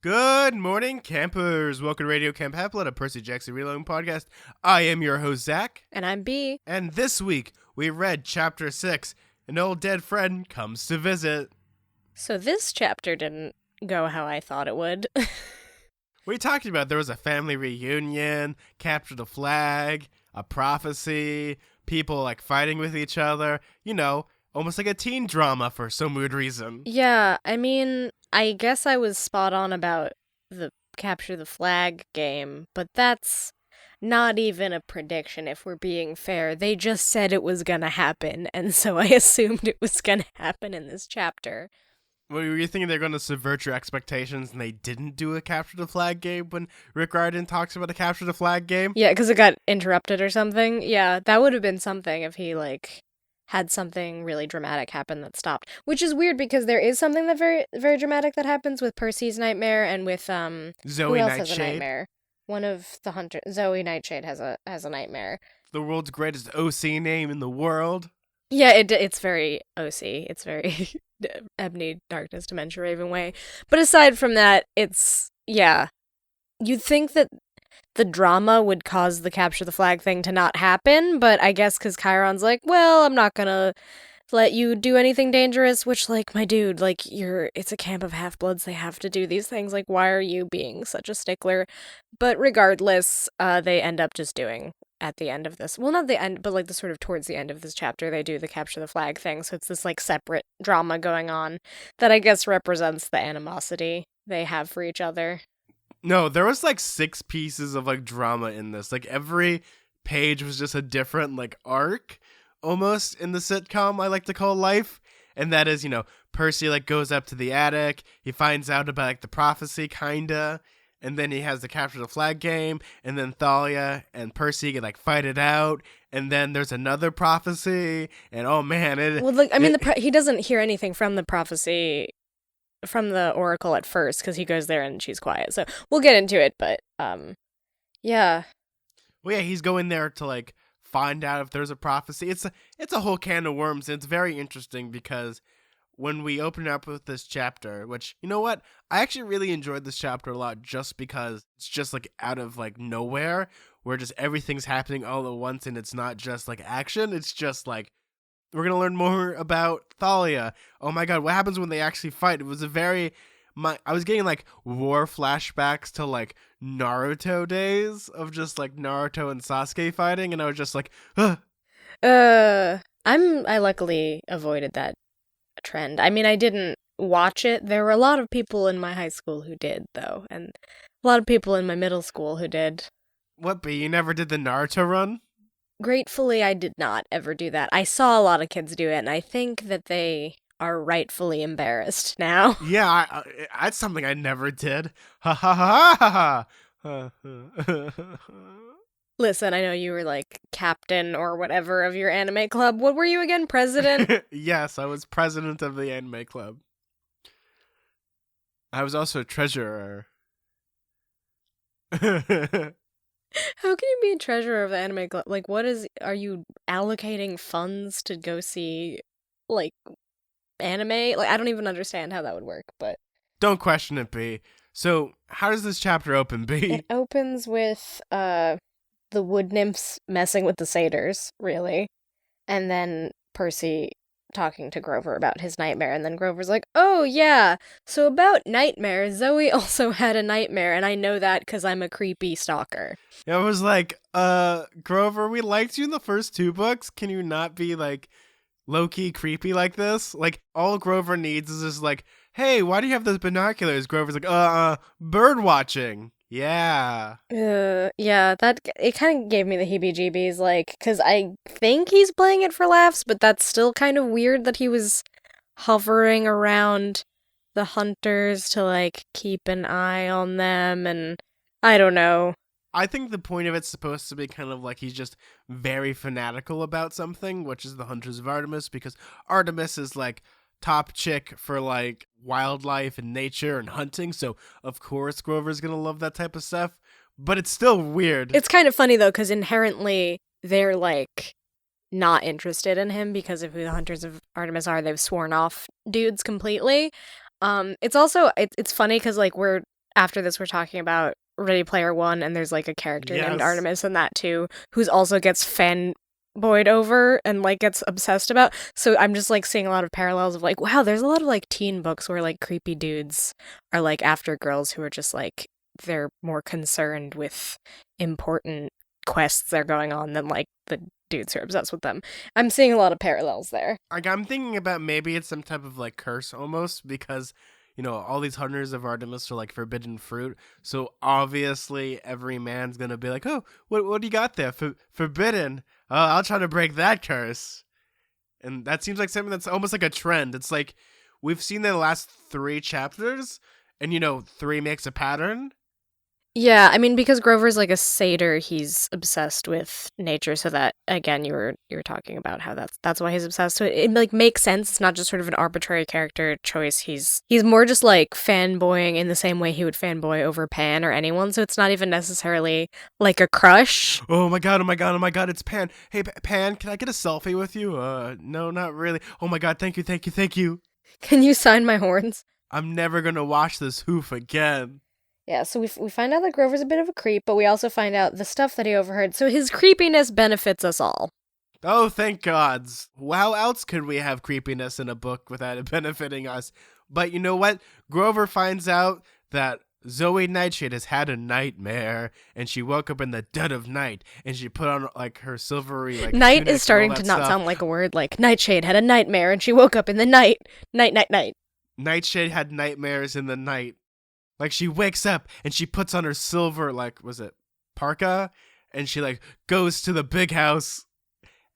Good morning, campers. Welcome to Radio Camp Haplet, a Percy Jackson Reloading podcast. I am your host, Zach. And I'm B. And this week, we read Chapter 6, An Old Dead Friend Comes to Visit. So this chapter didn't go how I thought it would. What are you talking about? There was a family reunion, capture the flag, a prophecy, people, fighting with each other. You know, almost like a teen drama for some weird reason. Yeah, I mean, I guess I was spot on about the capture the flag game, but that's not even a prediction if we're being fair. They just said it was gonna happen, and so I assumed it was gonna happen in this chapter. Were you thinking they're going to subvert your expectations and they didn't do a capture the flag game when Rick Riordan talks about a capture the flag game? Yeah, because it got interrupted or something. Yeah, that would have been something if he, had something really dramatic happen that stopped. Which is weird because there is something that very, very dramatic that happens with Percy's nightmare and with, Zoe who else has a Nightshade. nightmare? One of the hunters, Zoe Nightshade has a nightmare. The world's greatest OC name in the world. Yeah, it's very OC. It's very Ebony, Darkness, Dementia, Raven way. But aside from that, yeah. You'd think that the drama would cause the capture the flag thing to not happen, but I guess because Chiron's like, well, I'm not gonna let you do anything dangerous, which, my dude, it's a camp of half-bloods, they have to do these things, why are you being such a stickler? But regardless, they end up just doing, at the end of this, well, not the end, but, the sort of towards the end of this chapter, they do the capture the flag thing, so it's this, separate drama going on that I guess represents the animosity they have for each other. No, there was 6 pieces of drama in this. Every page was just a different arc almost in the sitcom I like to call life. And that is, Percy goes up to the attic, he finds out about the prophecy kinda, and then he has the capture the flag game, and then Thalia and Percy get fight it out, and then there's another prophecy, and oh man, he doesn't hear anything from the prophecy from the Oracle at first, because he goes there and she's quiet. So we'll get into it, but, yeah. Well, yeah, he's going there to, find out if there's a prophecy. It's a whole can of worms, and it's very interesting because when we open up with this chapter, which, you know what? I actually really enjoyed this chapter a lot just because it's just, out of, nowhere, where just everything's happening all at once, and it's not just, action. It's just, we're gonna learn more about Thalia. Oh my god, what happens when they actually fight? It was I was getting war flashbacks to Naruto days of just Naruto and Sasuke fighting, and I was just ugh. I luckily avoided that trend. I mean, I didn't watch it. There were a lot of people in my high school who did, though, and a lot of people in my middle school who did. What, but you never did the Naruto run? Gratefully, I did not ever do that. I saw a lot of kids do it, and I think that they are rightfully embarrassed now. Yeah, that's something I never did. Ha ha ha ha ha. Listen, I know you were captain or whatever of your anime club. What were you again, president? Yes, I was president of the anime club. I was also treasurer. How can you be a treasurer of the anime club? Are you allocating funds to go see, anime? I don't even understand how that would work, but... Don't question it, B. So, how does this chapter open, B? It opens with, the wood nymphs messing with the satyrs, really. And then Percy talking to Grover about his nightmare, and then Grover's like, oh yeah, so about nightmares, Zoe also had a nightmare, and I know that because I'm a creepy stalker. I was Grover, we liked you in the first 2 books, can you not be low-key creepy like this? All Grover needs is just hey, why do you have those binoculars? Grover's bird watching. Yeah. Yeah, it kind of gave me the heebie-jeebies, because I think he's playing it for laughs, but that's still kind of weird that he was hovering around the hunters to, keep an eye on them, and I don't know. I think the point of it's supposed to be kind of he's just very fanatical about something, which is the Hunters of Artemis, because Artemis is top chick for wildlife and nature and hunting, so of course Grover's gonna love that type of stuff, but it's still weird. It's kind of funny though, because inherently they're not interested in him because of who the Hunters of Artemis are. They've sworn off dudes completely. It's also it's funny because we're after this we're talking about Ready Player One, and there's like a character named Yes. Artemis in that too, who's also gets fanboyed over and like gets obsessed about. So I'm just like seeing a lot of parallels of like, wow, there's a lot of like teen books where like creepy dudes are like after girls who are just like they're more concerned with important quests they're going on than like the dudes who are obsessed with them. I'm seeing a lot of parallels there. Like, I'm thinking about maybe it's some type of like curse almost, because all these hunters of Artemis are like forbidden fruit. So obviously every man's gonna be like, oh, what do you got there? Forbidden. I'll try to break that curse. And that seems like something that's almost like a trend. It's like we've seen the last 3 chapters, and 3 makes a pattern. Yeah, I mean, because Grover's like a satyr, he's obsessed with nature. So that again, you were talking about how that's why he's obsessed with it. It like makes sense. It's not just sort of an arbitrary character choice. He's more just like fanboying in the same way he would fanboy over Pan or anyone. So it's not even necessarily like a crush. Oh my god! Oh my god! Oh my god! It's Pan. Hey, Pan, can I get a selfie with you? No, not really. Oh my god! Thank you, thank you, thank you. Can you sign my horns? I'm never gonna watch this hoof again. Yeah, so we find out that Grover's a bit of a creep, but we also find out the stuff that he overheard. So his creepiness benefits us all. Oh, thank gods. How else could we have creepiness in a book without it benefiting us? But you know what? Grover finds out that Zoe Nightshade has had a nightmare, and she woke up in the dead of night, and she put on like her silvery like night tunic is starting and all to that not stuff. sound like a word. Like Nightshade had a nightmare, and she woke up in the night. Night. Nightshade had nightmares in the night. Like, she wakes up and she puts on her silver, like, was it parka? And she, like, goes to the big house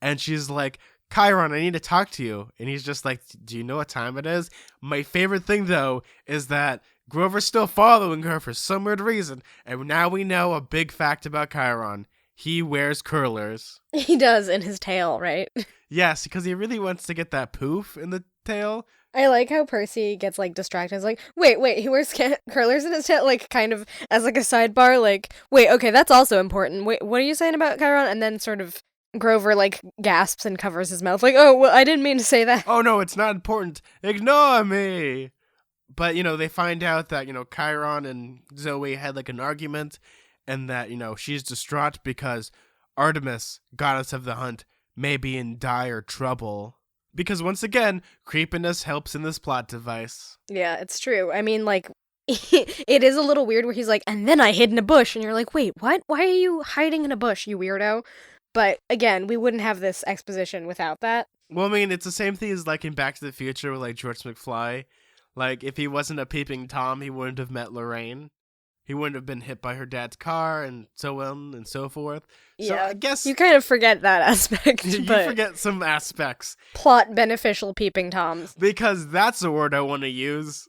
and she's like, Chiron, I need to talk to you. And he's just like, do you know what time it is? My favorite thing, though, is that Grover's still following her for some weird reason. And now we know a big fact about Chiron. He wears curlers. He does in his tail, right? Yes, because he really wants to get that poof in the tail. I like how Percy gets, like, distracted. He's like, wait, he wears curlers in his tail? Like, kind of as, like, a sidebar, like, wait, okay, that's also important. Wait, what are you saying about Chiron? And then sort of Grover, like, gasps and covers his mouth, like, oh, well, I didn't mean to say that. Oh, no, it's not important. Ignore me. But, they find out that, Chiron and Zoe had, like, an argument, and that, she's distraught because Artemis, goddess of the hunt, may be in dire trouble. Because once again, creepiness helps in this plot device. Yeah, it's true. I mean, like, it is a little weird where he's like, and then I hid in a bush, and you're like, wait, what? Why are you hiding in a bush, you weirdo? But again, we wouldn't have this exposition without that. Well, I mean, it's the same thing as, like, in Back to the Future with, like, George McFly. Like, if he wasn't a peeping Tom, he wouldn't have met Lorraine. He wouldn't have been hit by her dad's car, and so on and so forth. So Yeah, I guess you kind of forget that aspect, you but forget some aspects. plot beneficial peeping Toms. Because that's a word I want to use.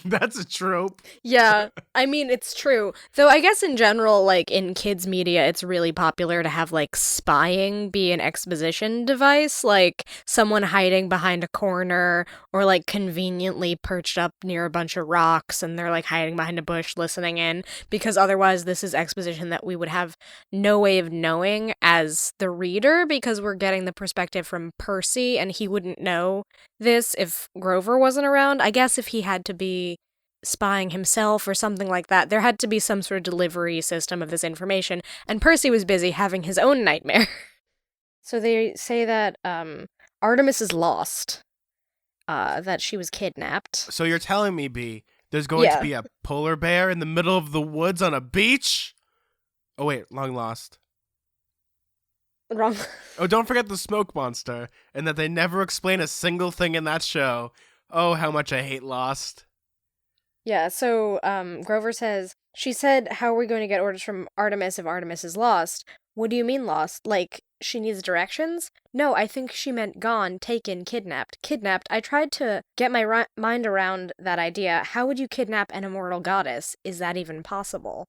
That's a trope. Yeah, I mean, it's true. Though I guess in general, like, in kids' media, it's really popular to have, like, spying be an exposition device. Like, someone hiding behind a corner or, like, conveniently perched up near a bunch of rocks and they're, like, hiding behind a bush listening in. Because otherwise, this is exposition that we would have no way of knowing as the reader because we're getting the perspective from Percy and he wouldn't know this if Grover wasn't around. I guess if he had to be spying himself or something like that, there had to be some sort of delivery system of this information, and Percy was busy having his own nightmare. So they say that Artemis is lost, that she was kidnapped. So you're telling me, B, there's going Yeah. to be a polar bear in the middle of the woods on a beach? Oh wait, long lost. Wrong. Oh, don't forget the smoke monster, and that they never explain a single thing in that show. Oh, how much I hate Lost. Yeah, so Grover says, she said, how are we going to get orders from Artemis if Artemis is lost? What do you mean lost? Like, she needs directions? No, I think she meant gone, taken, kidnapped. Kidnapped? I tried to get my mind around that idea. How would you kidnap an immortal goddess? Is that even possible?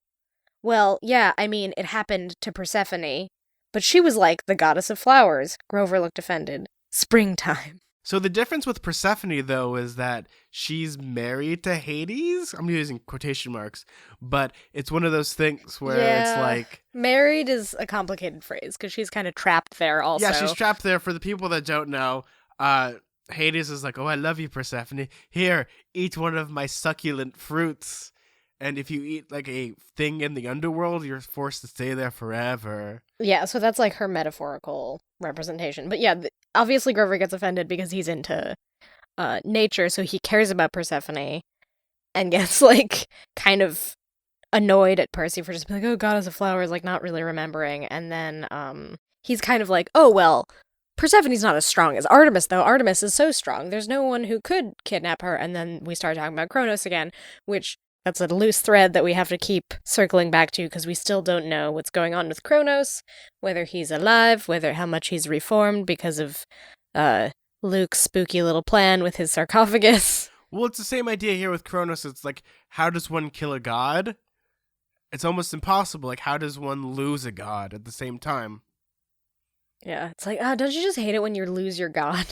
Well, yeah, I mean, it happened to Persephone. But she was like the goddess of flowers. Grover looked offended. Springtime. So the difference with Persephone, though, is that she's married to Hades? I'm using quotation marks. But it's one of those things where it's like... Married is a complicated phrase, because she's kind of trapped there also. Yeah, she's trapped there. For the people that don't know, Hades is like, oh, I love you, Persephone. Here, eat one of my succulent fruits. And if you eat like a thing in the underworld, you're forced to stay there forever. Yeah, so that's like her metaphorical representation. But yeah, obviously Grover gets offended because he's into nature, so he cares about Persephone and gets like kind of annoyed at Percy for just being like, oh, goddess of flowers, like not really remembering. And then he's kind of like, oh, well, Persephone's not as strong as Artemis, though. Artemis is so strong. There's no one who could kidnap her. And then we start talking about Kronos again, which that's a loose thread that we have to keep circling back to because we still don't know what's going on with Kronos, whether he's alive, how much he's reformed because of Luke's spooky little plan with his sarcophagus. Well, it's the same idea here with Kronos. It's like, how does one kill a god? It's almost impossible. Like, how does one lose a god at the same time? Yeah, it's like, don't you just hate it when you lose your god?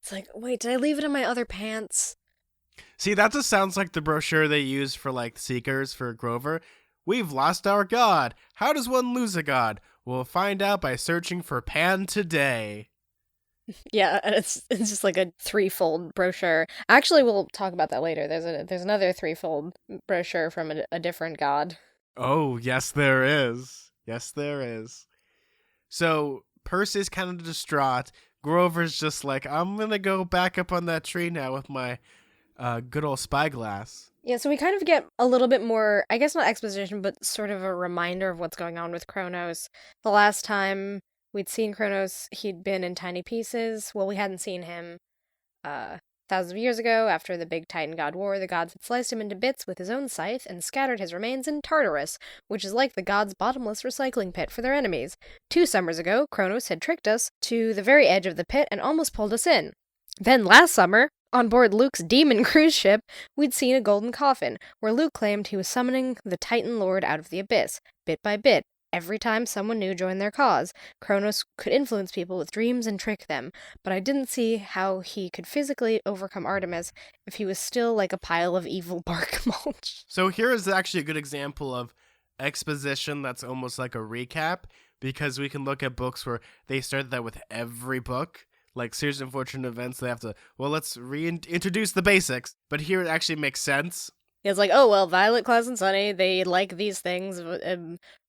It's like, wait, did I leave it in my other pants? See, that just sounds like the brochure they use for, like, Seekers for Grover. We've lost our god. How does one lose a god? We'll find out by searching for Pan today. Yeah, and it's just like a threefold brochure. Actually, we'll talk about that later. There's another threefold brochure from a different god. Oh, yes, there is. Yes, there is. So, Percy's kind of distraught. Grover's just like, I'm gonna go back up on that tree now with my good old spyglass. Yeah, so we kind of get a little bit more, I guess not exposition, but sort of a reminder of what's going on with Kronos. The last time we'd seen Kronos, he'd been in tiny pieces. Well, we hadn't seen him thousands of years ago. After the big Titan god war, the gods had sliced him into bits with his own scythe and scattered his remains in Tartarus, which is like the gods' bottomless recycling pit for their enemies. 2 summers ago, Kronos had tricked us to the very edge of the pit and almost pulled us in. Then last summer, on board Luke's demon cruise ship, we'd seen a golden coffin, where Luke claimed he was summoning the Titan Lord out of the abyss, bit by bit. Every time someone new joined their cause, Kronos could influence people with dreams and trick them, but I didn't see how he could physically overcome Artemis if he was still like a pile of evil bark mulch. So here is actually a good example of exposition that's almost like a recap, because we can look at books where they started that with every book. Like Serious Unfortunate Events, they have to, well, let's reintroduce the basics. But here it actually makes sense. It's like, oh, well, Violet, Klaus, and Sunny, they like these things.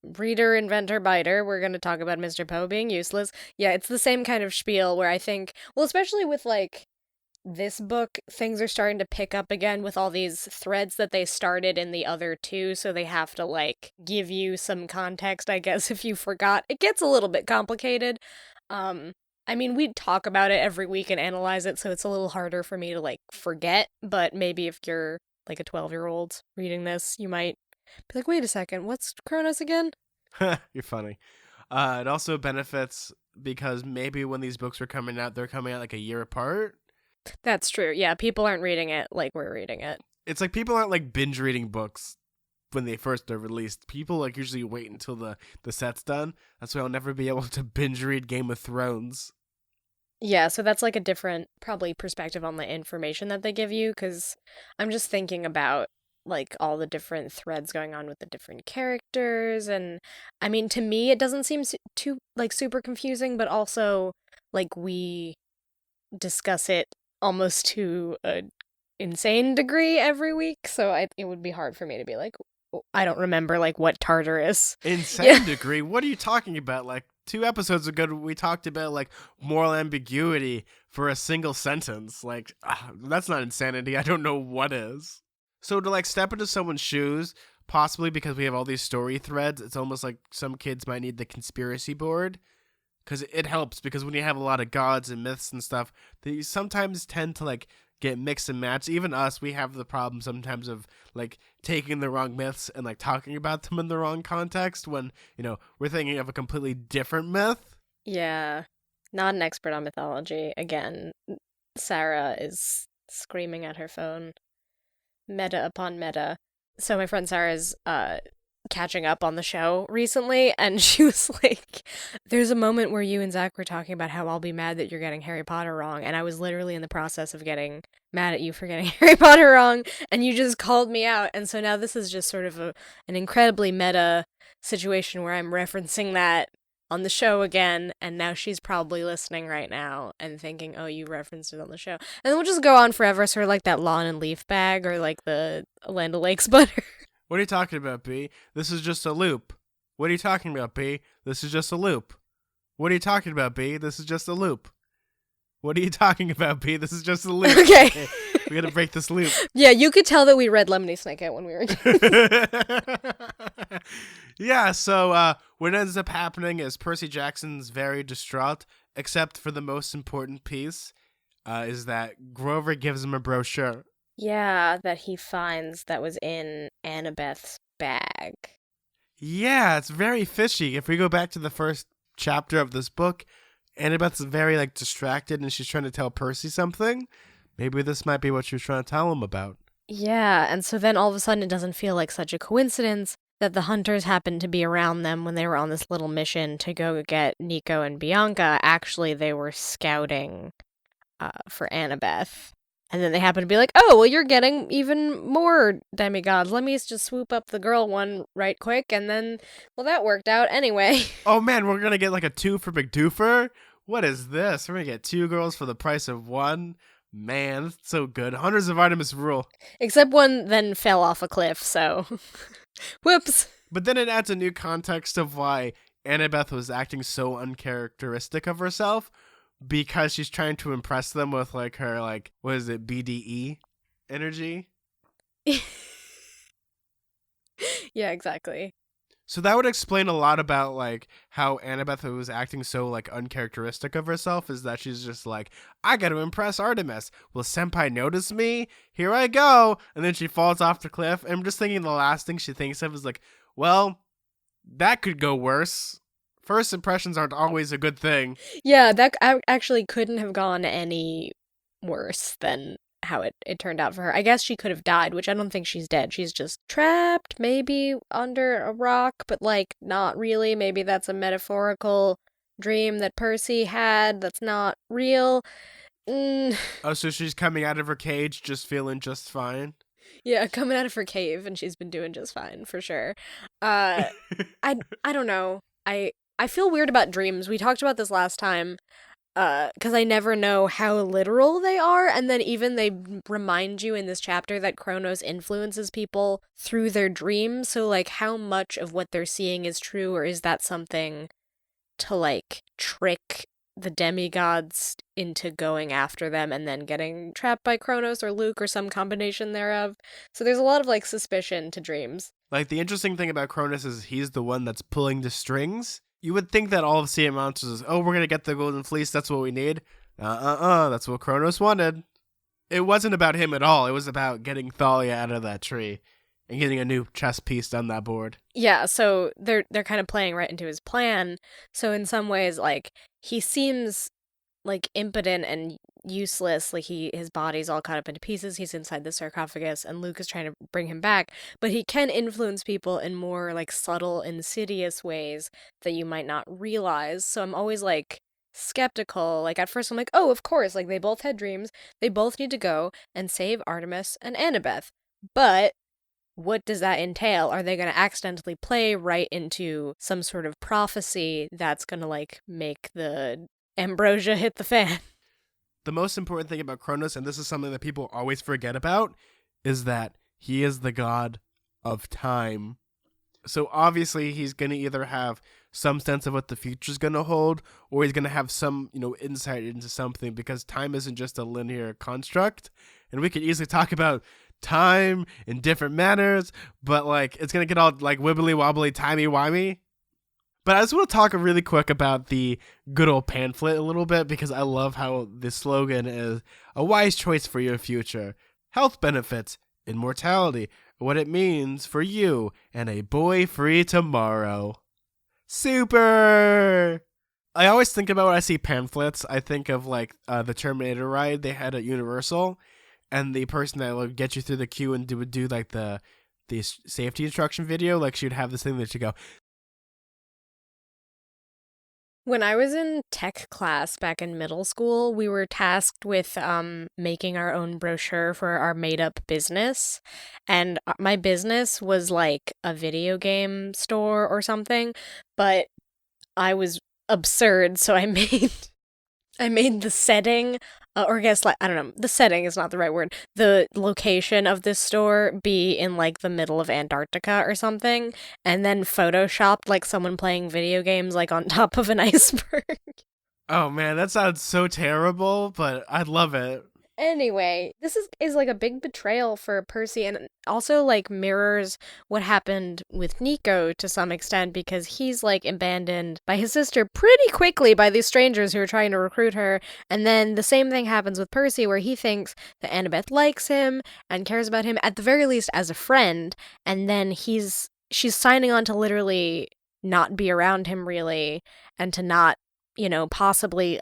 Reader, inventor, biter. We're going to talk about Mr. Poe being useless. Yeah, it's the same kind of spiel where I think, well, especially with, like, this book, things are starting to pick up again with all these threads that they started in the other two, so they have to, like, give you some context, I guess, if you forgot. It gets a little bit complicated. I mean, we talk about it every week and analyze it, so it's a little harder for me to, like, forget, but maybe if you're like a 12-year-old reading this, you might be like, wait a second, what's Kronos again? You're funny. It also benefits because maybe when these books were coming out, they're coming out like a year apart. That's true. Yeah, people aren't reading it like we're reading it. It's like people aren't like binge reading books when they first are released. People like usually wait until the set's done. That's why I'll never be able to binge read Game of Thrones. Yeah, so that's like a different, probably, perspective on the information that they give you, because I'm just thinking about, like, all the different threads going on with the different characters, and, I mean, to me, it doesn't seem too, like, super confusing, but also, like, we discuss it almost to an insane degree every week, so it would be hard for me to be like, I don't remember, like, what Tartarus. Insane degree? What are you talking about? Like, 2 episodes ago, we talked about, like, moral ambiguity for a single sentence. Like, that's not insanity. I don't know what is. So to, like, step into someone's shoes, possibly because we have all these story threads, it's almost like some kids might need the conspiracy board. Because it helps, because when you have a lot of gods and myths and stuff, they sometimes tend to, like, get mixed and matched. Even us, we have the problem sometimes of, like, taking the wrong myths and, like, talking about them in the wrong context when, you know, we're thinking of a completely different myth. Yeah, not an expert on mythology. Again, Sarah is screaming at her phone, meta upon meta. So my friend Sarah's catching up on the show recently, and she was like, there's a moment where you and Zach were talking about how I'll be mad that you're getting Harry Potter wrong, and I was literally in the process of getting mad at you for getting Harry Potter wrong, and you just called me out, and so now this is just sort of an incredibly meta situation where I'm referencing that on the show again, and now she's probably listening right now and thinking, oh, you referenced it on the show. And then we'll just go on forever, sort of like that Lawn and Leaf bag or like the Land O'Lakes butter. What are you talking about, B? This is just a loop. What are you talking about, B? This is just a loop. What are you talking about, B? This is just a loop. What are you talking about, B? This is just a loop. Okay. We gotta break this loop. Yeah, you could tell that we read Lemony Snicket when we were kids. Yeah, so what ends up happening is Percy Jackson's very distraught, except for the most important piece, is that Grover gives him a brochure. Yeah, that he finds that was in Annabeth's bag. Yeah, it's very fishy. If we go back to the first chapter of this book, Annabeth's very distracted and she's trying to tell Percy something. Maybe this might be what she was trying to tell him about. Yeah, and so then all of a sudden it doesn't feel like such a coincidence that the hunters happened to be around them when they were on this little mission to go get Nico and Bianca. Actually, they were scouting for Annabeth. And then they happen to be like, oh, well, you're getting even more demigods. Let me just swoop up the girl one right quick. And then, well, that worked out anyway. Oh, man, we're going to get a 2 for McDoofer? What is this? We're going to get 2 girls for the price of 1? Man, that's so good. Hunters of Artemis rule. Except one then fell off a cliff, so... Whoops. But then it adds a new context of why Annabeth was acting so uncharacteristic of herself. Because she's trying to impress them with her what is it, BDE energy? Yeah, exactly. So that would explain a lot about how Annabeth was acting so uncharacteristic of herself, is that she's just I gotta impress Artemis. Will Senpai notice me? Here I go. And then she falls off the cliff. And I'm just thinking the last thing she thinks of is well, that could go worse. First impressions aren't always a good thing. Yeah, that actually couldn't have gone any worse than how it turned out for her. I guess she could have died, which I don't think she's dead. She's just trapped, maybe under a rock, but not really. Maybe that's a metaphorical dream that Percy had that's not real. Oh, so she's coming out of her cage just feeling just fine? Yeah, coming out of her cave, and she's been doing just fine, for sure. I don't know. I feel weird about dreams. We talked about this last time, because I never know how literal they are, and then even they remind you in this chapter that Kronos influences people through their dreams, so how much of what they're seeing is true, or is that something to trick the demigods into going after them and then getting trapped by Kronos or Luke or some combination thereof? So there's a lot of dreams to dreams. The interesting thing about Kronos is he's the one that's pulling the strings. You would think that all of Sea of Monsters is, oh, we're going to get the Golden Fleece, that's what we need. That's what Kronos wanted. It wasn't about him at all. It was about getting Thalia out of that tree and getting a new chess piece on that board. Yeah, so they're kind of playing right into his plan. So in some ways, he seems impotent and useless, his body's all cut up into pieces, he's inside the sarcophagus, and Luke is trying to bring him back, but he can influence people in more subtle, insidious ways that you might not realize. So I'm always skeptical. At first I'm oh, of course, they both had dreams, they both need to go and save Artemis and Annabeth, but what does that entail? Are they going to accidentally play right into some sort of prophecy that's going to make the ambrosia hit the fan? The most important thing about Kronos, and this is something that people always forget about, is that he is the god of time. So obviously he's going to either have some sense of what the future's going to hold, or he's going to have some, insight into something, because time isn't just a linear construct. And we could easily talk about time in different manners, but it's going to get all wibbly wobbly, timey-wimey. But I just want to talk really quick about the good old pamphlet a little bit, because I love how the slogan is a wise choice for your future, health benefits, immortality, what it means for you, and a boy-free tomorrow. Super! I always think about when I see pamphlets, I think of the Terminator ride they had at Universal, and the person that would get you through the queue and would do the safety instruction video, she would have this thing that she'd go, when I was in tech class back in middle school, we were tasked with making our own brochure for our made-up business. And my business was a video game store or something, but I was absurd, so I made I made the setting, or I guess, like, I don't know, the setting is not the right word. The location of this store be in like the middle of Antarctica or something, and then photoshopped like someone playing video games like on top of an iceberg. Oh man, that sounds so terrible, but I love it. Anyway, this is like a big betrayal for Percy and also like mirrors what happened with Nico to some extent because he's like abandoned by his sister pretty quickly by these strangers who are trying to recruit her. And then the same thing happens with Percy where he thinks that Annabeth likes him and cares about him at the very least as a friend, and then she's signing on to literally not be around him really and to not, possibly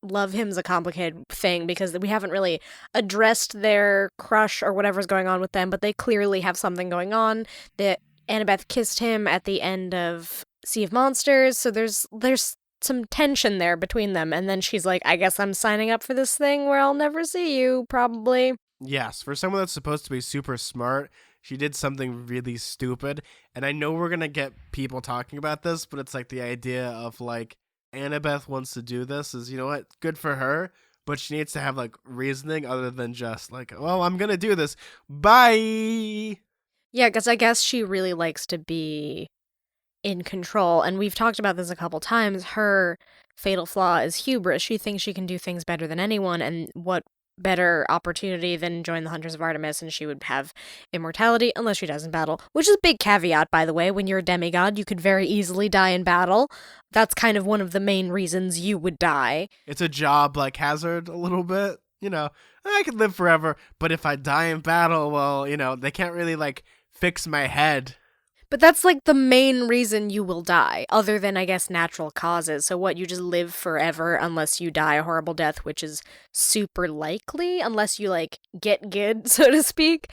love him's a complicated thing because we haven't really addressed their crush or whatever's going on with them, but they clearly have something going on. That Annabeth kissed him at the end of Sea of Monsters, so there's some tension there between them, and then she's like, I guess I'm signing up for this thing where I'll never see you, probably. Yes, for someone that's supposed to be super smart, she did something really stupid. And I know we're gonna get people talking about this, but it's like the idea of like Annabeth wants to do this is, you know what, good for her, but she needs to have like reasoning other than just like, well, I'm gonna do this. Bye. Yeah, because I guess she really likes to be in control, and we've talked about this a couple times. Her fatal flaw is hubris. She thinks she can do things better than anyone, and what better opportunity than join the Hunters of Artemis, and she would have immortality unless she dies in battle, which is a big caveat, by the way. When you're a demigod, you could very easily die in battle. That's kind of one of the main reasons you would die. It's a job like hazard a little bit. I could live forever, but if I die in battle, well, they can't really like fix my head. But that's like the main reason you will die, other than, I guess, natural causes. So what, you just live forever unless you die a horrible death, which is super likely, unless you, like, get good, so to speak.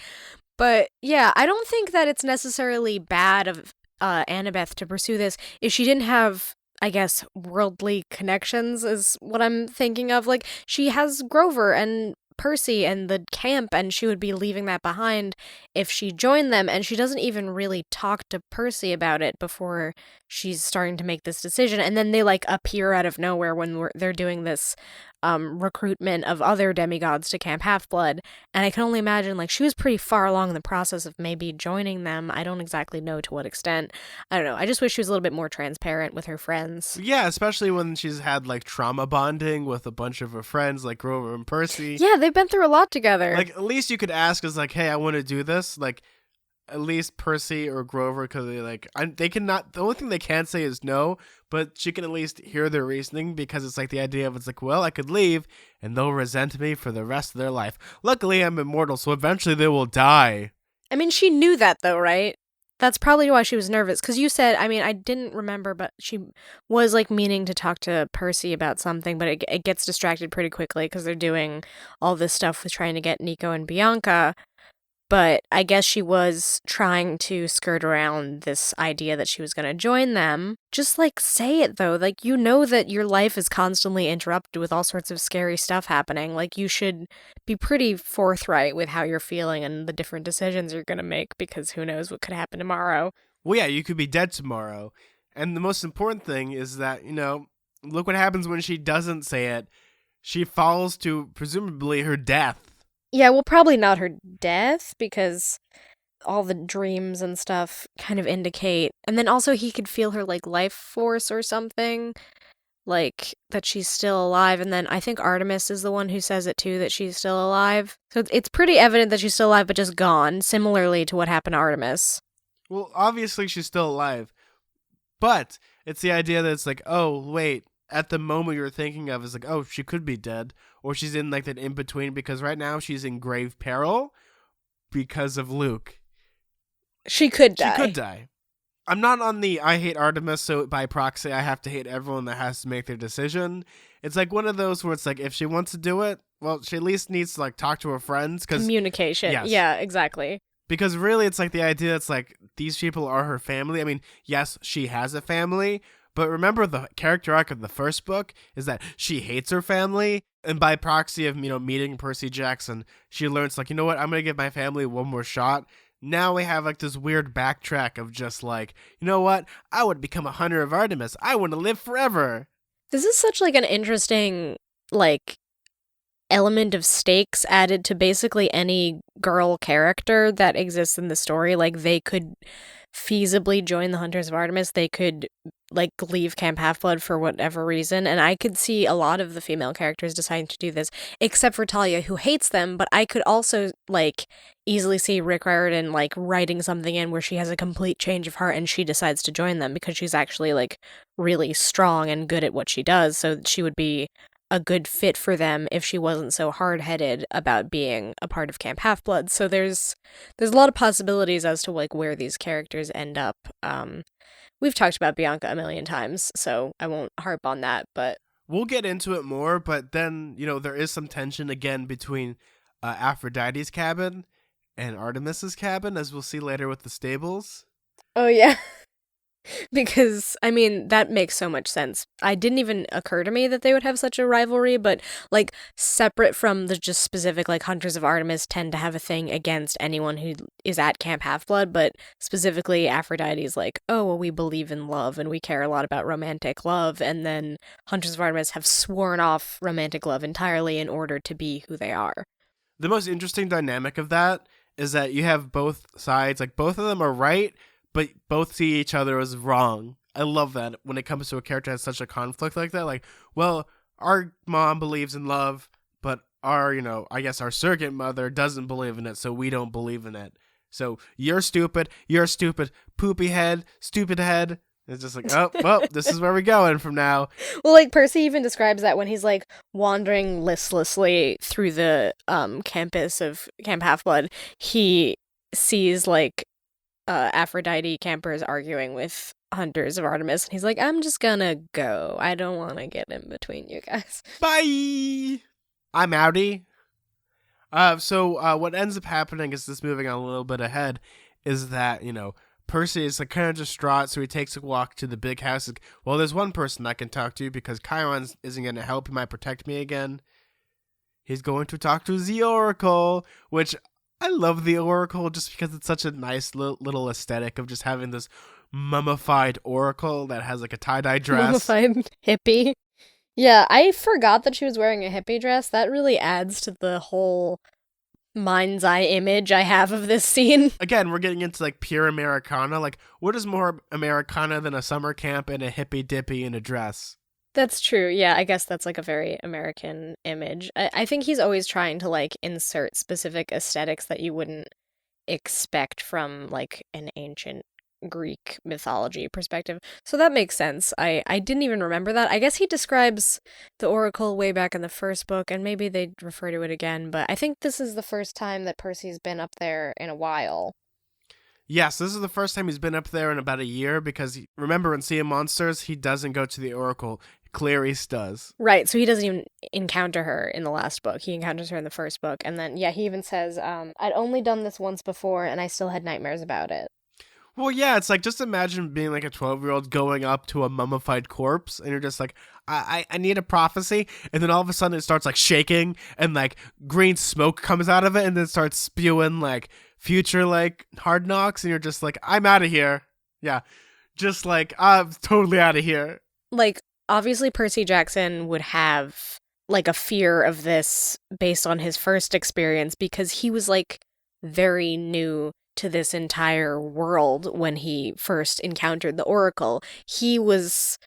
But, yeah, I don't think that it's necessarily bad of Annabeth to pursue this if she didn't have, I guess, worldly connections is what I'm thinking of. Like, she has Grover and Percy and the camp, and she would be leaving that behind if she joined them, and she doesn't even really talk to Percy about it before she's starting to make this decision, and then they like appear out of nowhere when they're doing this recruitment of other demigods to Camp Half-Blood, and I can only imagine like she was pretty far along in the process of maybe joining them. I don't exactly know to what extent. I don't know. I just wish she was a little bit more transparent with her friends. Yeah, especially when she's had like trauma bonding with a bunch of her friends like Grover and Percy. Yeah, they've been through a lot together. Like at least you could ask us like, hey, I want to do this. Like at least Percy or Grover, because they cannot. The only thing they can't say is no, but she can at least hear their reasoning because it's like the idea of it's like, well, I could leave and they'll resent me for the rest of their life. Luckily, I'm immortal, so eventually they will die. I mean, she knew that though, right? That's probably why she was nervous. Because you said, I mean, I didn't remember, but she was like meaning to talk to Percy about something, but it gets distracted pretty quickly because they're doing all this stuff with trying to get Nico and Bianca. But I guess she was trying to skirt around this idea that she was going to join them. Just, like, say it, though. Like, you know that your life is constantly interrupted with all sorts of scary stuff happening. Like, you should be pretty forthright with how you're feeling and the different decisions you're going to make, because who knows what could happen tomorrow. Well, yeah, you could be dead tomorrow. And the most important thing is that, look what happens when she doesn't say it. She falls to, presumably, her death. Yeah, well, probably not her death, because all the dreams and stuff kind of indicate. And then also he could feel her, like, life force or something, like, that she's still alive. And then I think Artemis is the one who says it, too, that she's still alive. So it's pretty evident that she's still alive, but just gone, similarly to what happened to Artemis. Well, obviously she's still alive. But it's the idea that it's like, oh, wait, at the moment you're thinking of is like, oh, she could be dead, or she's in like that in between, because right now she's in grave peril because of Luke. She could die. She could die. I'm not on the I hate Artemis, so by proxy I have to hate everyone that has to make their decision. It's like one of those where it's like, if she wants to do it, well, she at least needs to like talk to her friends. Communication. Yes. Yeah, exactly. Because really it's like the idea, it's like these people are her family. I mean, yes, she has a family, but remember the character arc of the first book is that she hates her family, and by proxy of, meeting Percy Jackson, she learns like, you know what, I'm going to give my family one more shot. Now we have like this weird backtrack of just like, you know what, I would become a hunter of Artemis. I want to live forever. This is such like an interesting like element of stakes added to basically any girl character that exists in the story. Like, they could feasibly join the Hunters of Artemis. They could, like, leave Camp Half-Blood for whatever reason. And I could see a lot of the female characters deciding to do this, except for Talia, who hates them. But I could also, like, easily see Rick Riordan, like, writing something in where she has a complete change of heart and she decides to join them because she's actually, like, really strong and good at what she does. So she would be a good fit for them if she wasn't so hard-headed about being a part of Camp Half-Blood. So there's a lot of possibilities as to, like, where these characters end up. We've talked about Bianca a million times, so I won't harp on that, but we'll get into it more. But then, there is some tension again between Aphrodite's cabin and Artemis's cabin, as we'll see later with the stables. Oh yeah. Because, I mean, that makes so much sense. I didn't even occur to me that they would have such a rivalry, but, like, separate from the just specific, like, Hunters of Artemis tend to have a thing against anyone who is at Camp Half-Blood, but specifically Aphrodite's like, oh, well, we believe in love and we care a lot about romantic love, and then Hunters of Artemis have sworn off romantic love entirely in order to be who they are. The most interesting dynamic of that is that you have both sides, like, both of them are right, but both see each other as wrong. I love that when it comes to a character that has such a conflict like that. Like, well, our mom believes in love, but our, I guess our surrogate mother doesn't believe in it, so we don't believe in it. So you're stupid, poopy head, stupid head. It's just like, oh, well, this is where we're going from now. Well, like, Percy even describes that when he's, like, wandering listlessly through the campus of Camp Half-Blood, he sees, like, Aphrodite campers arguing with Hunters of Artemis, and he's like, I'm just gonna go. I don't want to get in between you guys. Bye! I'm outie. So what ends up happening is this, moving on a little bit ahead, is that, Percy is, like, kind of distraught, so he takes a walk to the big house. Like, well, there's one person I can talk to because Chiron isn't going to help. He might protect me again. He's going to talk to the Oracle, which I love the Oracle just because it's such a nice little aesthetic of just having this mummified Oracle that has, like, a tie-dye dress. Mummified hippie. Yeah, I forgot that she was wearing a hippie dress. That really adds to the whole mind's eye image I have of this scene. Again, we're getting into, like, pure Americana. Like, what is more Americana than a summer camp and a hippie dippy in a dress? That's true. Yeah, I guess that's, like, a very American image. I think he's always trying to, like, insert specific aesthetics that you wouldn't expect from, like, an ancient Greek mythology perspective. So that makes sense. I didn't even remember that. I guess he describes the Oracle way back in the first book, and maybe they refer to it again, but I think this is the first time that Percy's been up there in a while. Yes, this is the first time he's been up there in about a year, because remember in Sea of Monsters, he doesn't go to the Oracle. Clarice does. Right, so he doesn't even encounter her in the last book. He encounters her in the first book, and then, yeah, he even says, I'd only done this once before, and I still had nightmares about it. Well, yeah, it's like, just imagine being, like, a 12-year-old going up to a mummified corpse, and you're just like, I need a prophecy, and then all of a sudden it starts, like, shaking, and, like, green smoke comes out of it, and then starts spewing, like, future, like, Hard Knocks, and you're just like, I'm out of here. Yeah, just like, I'm totally out of here. Like, obviously Percy Jackson would have, like, a fear of this based on his first experience, because he was, like, very new to this entire world when he first encountered the Oracle. He was,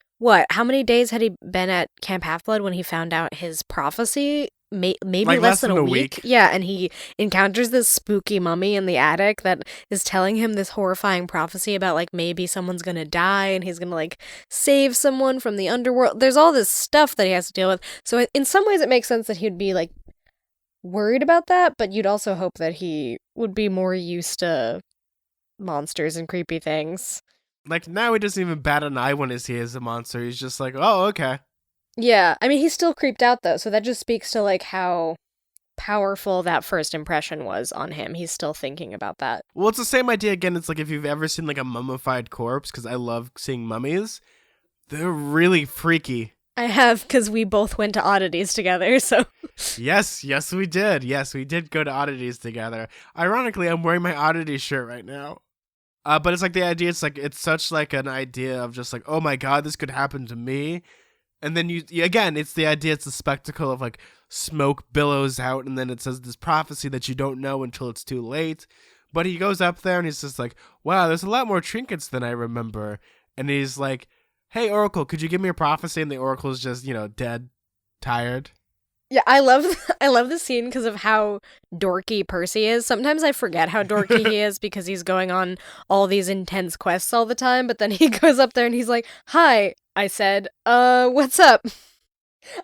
how many days had he been at Camp Half-Blood when he found out his prophecy? Maybe like less than a week. Yeah, and he encounters this spooky mummy in the attic that is telling him this horrifying prophecy about, like, maybe someone's gonna die and he's gonna, like, save someone from the underworld. There's all this stuff that he has to deal with. So in some ways it makes sense that he'd be, like, worried about that, but you'd also hope that he would be more used to monsters and creepy things. Like, now he doesn't even bat an eye when he sees a monster. He's just like, oh, okay. Yeah, I mean, he's still creeped out, though, so that just speaks to, like, how powerful that first impression was on him. He's still thinking about that. Well, it's the same idea again. It's like, if you've ever seen, like, a mummified corpse, because I love seeing mummies, they're really freaky. I have, because we both went to Oddities together, so... Yes, we did. Yes, we did go to Oddities together. Ironically, I'm wearing my Oddities shirt right now. But it's like the idea, it's like, it's such, like, an idea of just like, oh my god, this could happen to me. And then again, it's the idea, it's the spectacle of like smoke billows out, and then it says this prophecy that you don't know until it's too late. But he goes up there and he's just like, wow, there's a lot more trinkets than I remember. And he's like, hey, Oracle, could you give me a prophecy? And the Oracle's just, dead, tired. Yeah, I love the scene because of how dorky Percy is. Sometimes I forget how dorky he is because he's going on all these intense quests all the time, but then he goes up there and he's like, hi, I said, what's up?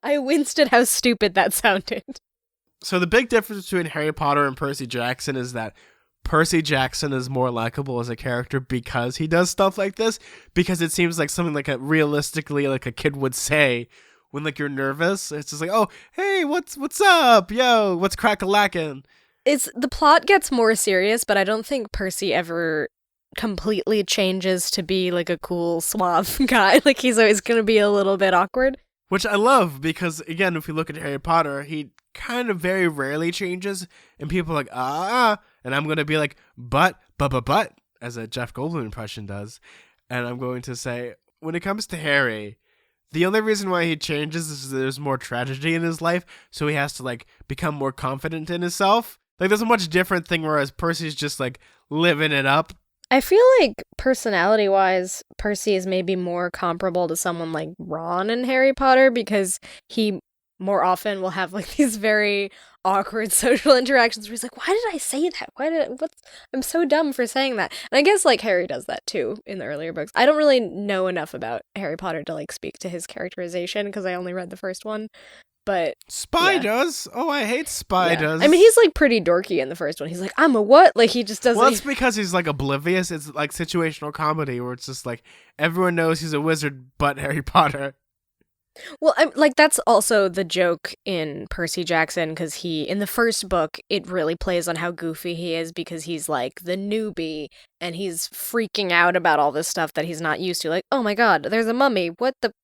I winced at how stupid that sounded. So the big difference between Harry Potter and Percy Jackson is that Percy Jackson is more likable as a character because he does stuff like this, because it seems like something like realistically like a kid would say when like you're nervous. It's just like, oh, hey, what's up? Yo, what's crack-a-lackin'? The plot gets more serious, but I don't think Percy ever completely changes to be like a cool, suave guy. Like he's always going to be a little bit awkward. Which I love because, again, if you look at Harry Potter, he kind of very rarely changes, and people are like, and I'm going to be like, but, as a Jeff Goldblum impression does, and I'm going to say, when it comes to Harry, the only reason why he changes is there's more tragedy in his life, so he has to, like, become more confident in himself. Like, there's a much different thing, whereas Percy's just, like, living it up. I feel like personality-wise, Percy is maybe more comparable to someone like Ron in Harry Potter because he more often will have like these very awkward social interactions where he's like, why did I say that? I'm so dumb for saying that. And I guess like Harry does that too in the earlier books. I don't really know enough about Harry Potter to like speak to his characterization because I only read the first one. But Spiders? Yeah. Oh, I hate spiders. Yeah. I mean, he's like pretty dorky in the first one. He's like, I'm a what? Like he just doesn't. Well, it's because he's like oblivious. It's like situational comedy where it's just like everyone knows he's a wizard, but Harry Potter. Well, like that's also the joke in Percy Jackson because in the first book, it really plays on how goofy he is because he's like the newbie and he's freaking out about all this stuff that he's not used to. Like, oh my God, there's a mummy.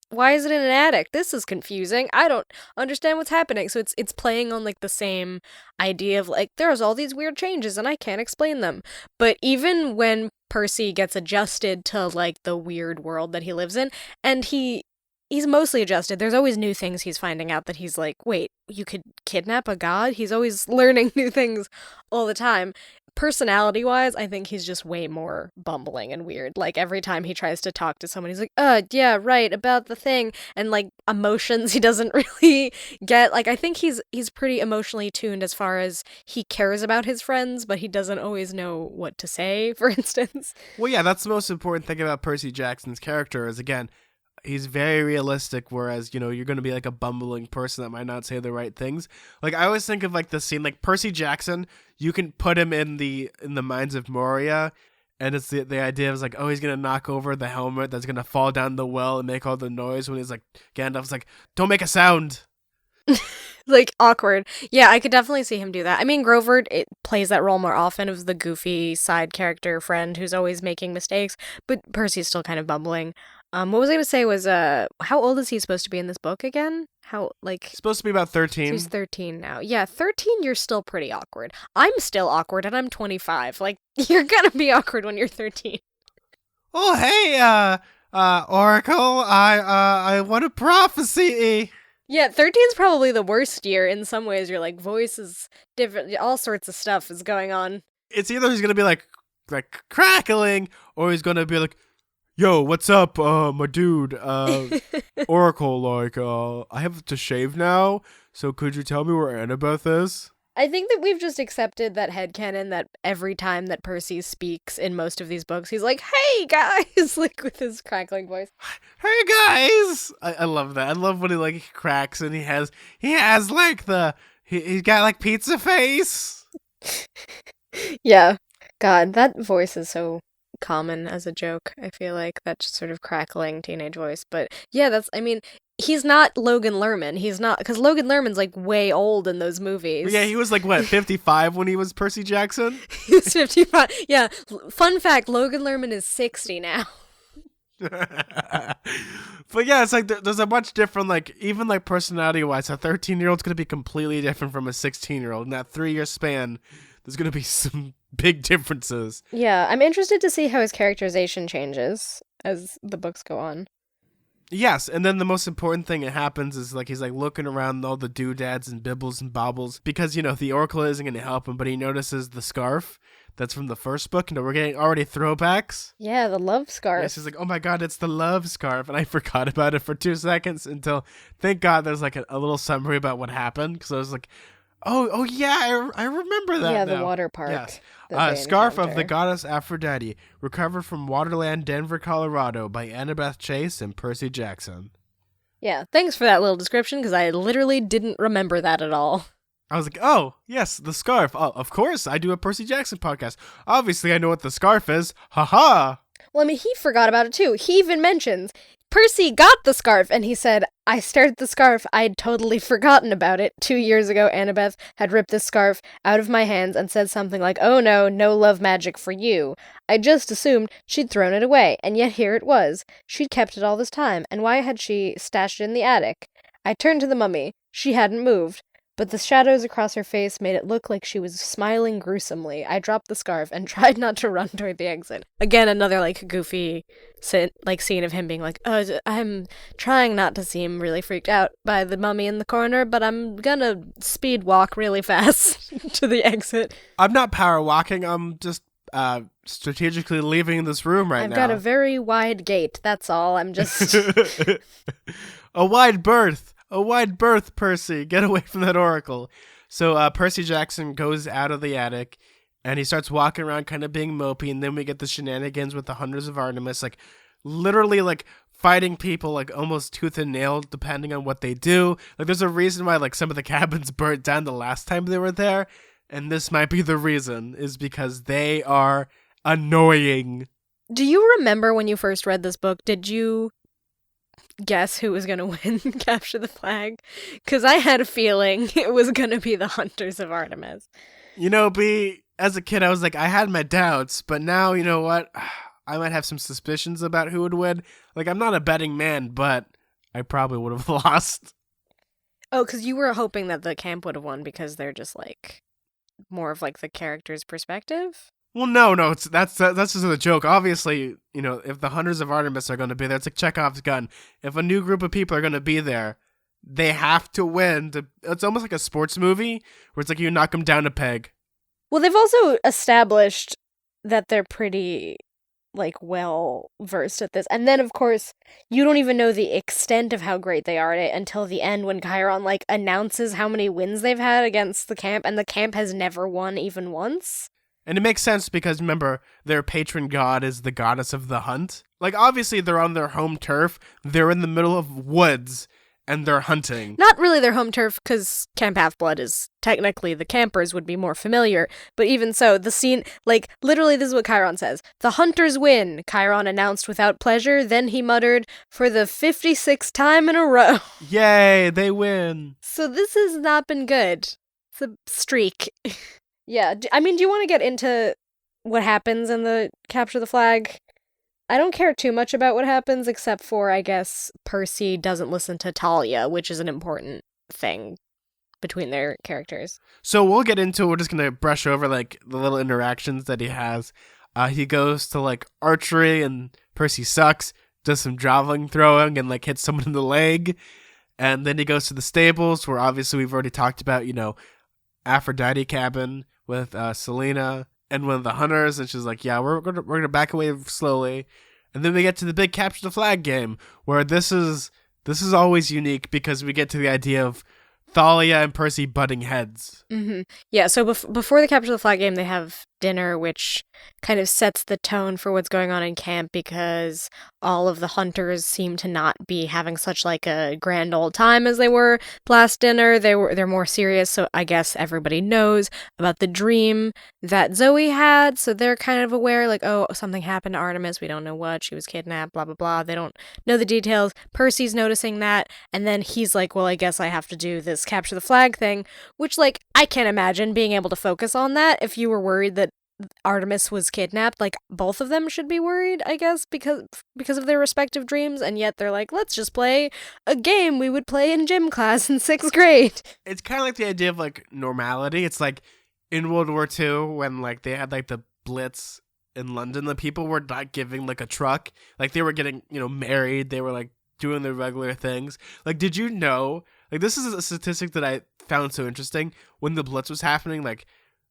Why is it in an attic? This is confusing. I don't understand what's happening. So it's playing on like the same idea of like there's all these weird changes and I can't explain them. But even when Percy gets adjusted to like the weird world that he lives in, and he's mostly adjusted. There's always new things he's finding out that he's like, wait, you could kidnap a god? He's always learning new things all the time. Personality-wise, I think he's just way more bumbling and weird. Like, every time he tries to talk to someone, he's like, yeah, right, about the thing. And, like, emotions he doesn't really get. Like, I think he's pretty emotionally tuned as far as he cares about his friends, but he doesn't always know what to say, for instance. Well, yeah, that's the most important thing about Percy Jackson's character is, again, he's very realistic, whereas, you're going to be like a bumbling person that might not say the right things. Like, I always think of like the scene, like Percy Jackson, you can put him in the Mines of Moria, and it's the idea is like, oh, he's going to knock over the helmet that's going to fall down the well and make all the noise when he's like, Gandalf's like, don't make a sound. Like, awkward. Yeah, I could definitely see him do that. I mean, Grover plays that role more often of the goofy side character friend who's always making mistakes, but Percy's still kind of bumbling. What was I going to say was, how old is he supposed to be in this book again? He's supposed to be about 13. So he's 13 now. Yeah, 13, you're still pretty awkward. I'm still awkward, and I'm 25. Like, you're gonna be awkward when you're 13. Oh, hey, Oracle, I want a prophecy. Yeah, 13's probably the worst year in some ways. Your, like, voice is different. All sorts of stuff is going on. It's either he's going to be, like crackling, or he's going to be like, yo, what's up, my dude, Oracle, like, I have to shave now, so could you tell me where Annabeth is? I think that we've just accepted that headcanon that every time that Percy speaks in most of these books, he's like, hey, guys, like, with his crackling voice. Hey, guys! I love that. I love when he, like, cracks and he has, like, he's got, like, pizza face. Yeah. God, that voice is so common as a joke, I feel like. That sort of crackling teenage voice. But, yeah, he's not Logan Lerman. He's not, because Logan Lerman's like way old in those movies. Yeah, he was like, what, 55 when he was Percy Jackson? He was 55. Yeah. Fun fact, Logan Lerman is 60 now. But yeah, it's like there's a much different, like, even like personality-wise, a 13-year-old's going to be completely different from a 16-year-old. In that 3-year span, there's going to be some big differences. Yeah, I'm interested to see how his characterization changes as the books go on. Yes, and then the most important thing that happens is like he's like looking around all the doodads and bibbles and bobbles because, you know, the oracle isn't going to help him, but he notices the scarf that's from the first book. You know, we're getting already throwbacks. Yeah, the love scarf. Yes, he's like, oh my god, it's the love scarf. And I forgot about it for 2 seconds until, thank god, there's like a little summary about what happened. Because I was like, oh yeah, I remember that. Yeah, now. the water park. Yes. that they Scarf of the encounter. Goddess Aphrodite, recovered from Waterland, Denver, Colorado, by Annabeth Chase and Percy Jackson. Yeah, thanks for that little description, because I literally didn't remember that at all. I was like, oh, yes, the scarf. Oh, of course, I do a Percy Jackson podcast. Obviously, I know what the scarf is. Ha-ha! Well, I mean, he forgot about it too. He even mentions Percy got the scarf, and he said, I stared at the scarf. I'd totally forgotten about it. 2 years ago, Annabeth had ripped the scarf out of my hands and said something like, oh no, no love magic for you. I just assumed she'd thrown it away, and yet here it was. She'd kept it all this time, and why had she stashed it in the attic? I turned to the mummy. She hadn't moved, but the shadows across her face made it look like she was smiling gruesomely. I dropped the scarf and tried not to run toward the exit. Again, another, like, goofy scene of him being like, oh, I'm trying not to seem really freaked out by the mummy in the corner, but I'm gonna speed walk really fast to the exit. I'm not power walking. I'm just strategically leaving this room right now. I've got a very wide gate, that's all. I'm just... A wide berth. A wide berth, Percy. Get away from that oracle. So Percy Jackson goes out of the attic, and he starts walking around kind of being mopey, and then we get the shenanigans with the Hunters of Artemis, like, literally, like, fighting people, like, almost tooth and nail, depending on what they do. Like, there's a reason why, like, some of the cabins burnt down the last time they were there, and this might be the reason, is because they are annoying. Do you remember when you first read this book, did you guess who was going to win Capture the Flag? Because I had a feeling it was going to be the Hunters of Artemis. You know, B, as a kid, I was like, I had my doubts, but now, you know what? I might have some suspicions about who would win. Like, I'm not a betting man, but I probably would have lost. Oh, because you were hoping that the camp would have won because they're just, like, more of, like, the character's perspective? Well, no, that's just a joke. Obviously, you know, if the Hunters of Artemis are going to be there, it's like Chekhov's gun. If a new group of people are going to be there, they have to win. It's almost like a sports movie where it's like you knock them down a peg. Well, they've also established that they're pretty, like, well versed at this. And then, of course, you don't even know the extent of how great they are at it until the end when Chiron, like, announces how many wins they've had against the camp, and the camp has never won even once. And it makes sense because, remember, their patron god is the goddess of the hunt. Like, obviously, they're on their home turf. They're in the middle of woods, and they're hunting. Not really their home turf, because Camp Half-Blood is technically the campers would be more familiar. But even so, the scene, like, literally this is what Chiron says. The hunters win, Chiron announced without pleasure. Then he muttered, for the 56th time in a row. Yay, they win. So this has not been good. It's a streak. Yeah, I mean, do you want to get into what happens in the Capture the Flag? I don't care too much about what happens, except for, I guess, Percy doesn't listen to Talia, which is an important thing between their characters. So we'll get into it. We're just going to brush over, like, the little interactions that he has. He goes to, like, archery, and Percy sucks, does some javelin throwing, and, like, hits someone in the leg. And then he goes to the stables, where obviously we've already talked about, you know, Aphrodite cabin with Selena and one of the hunters, and she's like, yeah, we're gonna back away slowly. And then we get to the big Capture the Flag game, where this is always unique because we get to the idea of Thalia and Percy butting heads. Mm-hmm. Yeah, so before the Capture the Flag game, they have dinner, which kind of sets the tone for what's going on in camp, because all of the hunters seem to not be having such, like, a grand old time as they were last dinner. They're more serious, so I guess everybody knows about the dream that Zoe had, so they're kind of aware, like, oh, something happened to Artemis, we don't know what, she was kidnapped, blah, blah, blah. They don't know the details. Percy's noticing that, and then he's like, well, I guess I have to do this Capture the Flag thing, which, like, I can't imagine being able to focus on that if you were worried that Artemis was kidnapped. Like, both of them should be worried, I guess, because of their respective dreams, and yet they're like, let's just play a game we would play in gym class in 6th grade. It's kind of like the idea of, like, normality. It's like in World War II when, like, they had, like, the Blitz in London, the people were not giving, like, a truck. Like, they were getting, you know, married. They were, like, doing their regular things. Like, did you know, like, this is a statistic that I found so interesting. When the Blitz was happening, like,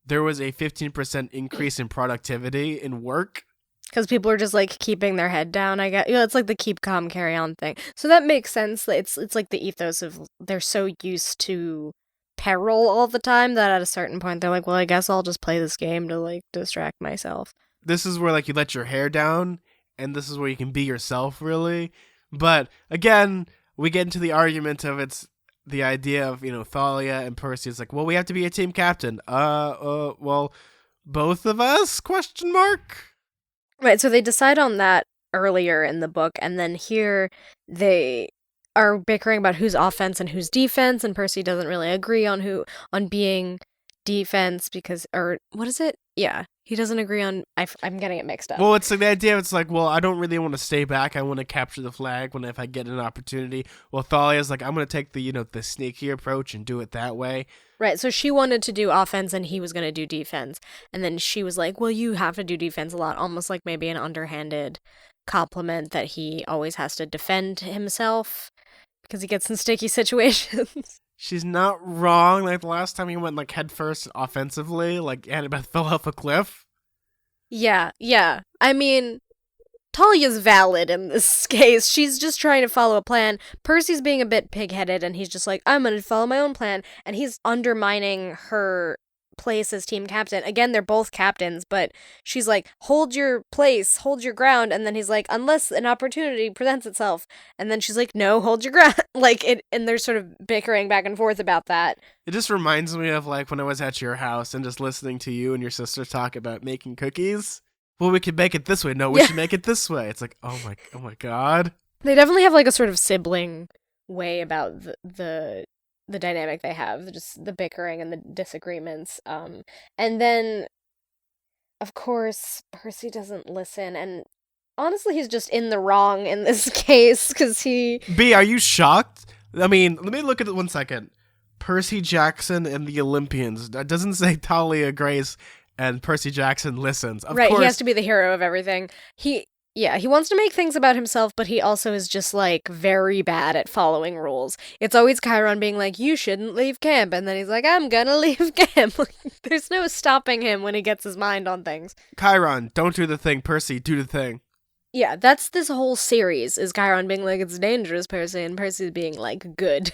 there was a 15% increase in productivity in work. Because people are just, like, keeping their head down, I guess. It's like the keep calm, carry on thing. So that makes sense. It's like the ethos of they're so used to peril all the time that at a certain point they're like, well, I guess I'll just play this game to, like, distract myself. This is where, like, you let your hair down, and this is where you can be yourself, really. But, again, we get into the argument of it's the idea of, Thalia and Percy. It's like, well, we have to be a team captain. Well, both of us? Question mark? Right, so they decide on that earlier in the book, and then here they are bickering about who's offense and who's defense, and Percy doesn't really agree on being defense because, or what is it? Yeah, he doesn't agree on, I'm getting it mixed up. Well, it's like the idea, it's like, well, I don't really want to stay back. I want to capture the flag if I get an opportunity. Well, Thalia's like, I'm going to take the, the sneaky approach and do it that way. Right, so she wanted to do offense and he was going to do defense. And then she was like, well, you have to do defense a lot, almost like maybe an underhanded compliment that he always has to defend himself because he gets in sticky situations. She's not wrong. Like, the last time he went, like, head first offensively, like, Annabeth fell off a cliff. Yeah. I mean, Talia's valid in this case. She's just trying to follow a plan. Percy's being a bit pig-headed, and he's just like, I'm going to follow my own plan. And he's undermining her place as team captain. Again, they're both captains, but she's like, hold your place, hold your ground. And then he's like, unless an opportunity presents itself. And then she's like, no, hold your ground. And they're sort of bickering back and forth about that. It just reminds me of, like, when I was at your house and just listening to you and your sister talk about making cookies. Well, we could make it this way. No, we should make it this way. It's like, oh my God. They definitely have, like, a sort of sibling way about the dynamic they have, just the bickering and the disagreements. And then, of course, Percy doesn't listen, and honestly, he's just in the wrong in this case, because B, are you shocked? I mean, let me look at it 1 second. Percy Jackson and the Olympians. That doesn't say Talia Grace and Percy Jackson listens. Of course. He has to be the hero of everything. He wants to make things about himself, but he also is just, like, very bad at following rules. It's always Chiron being like, you shouldn't leave camp, and then he's like, I'm gonna leave camp. There's no stopping him when he gets his mind on things. Chiron, don't do the thing. Percy, do the thing. Yeah, that's this whole series, is Chiron being like, it's dangerous, Percy, and Percy being like, good.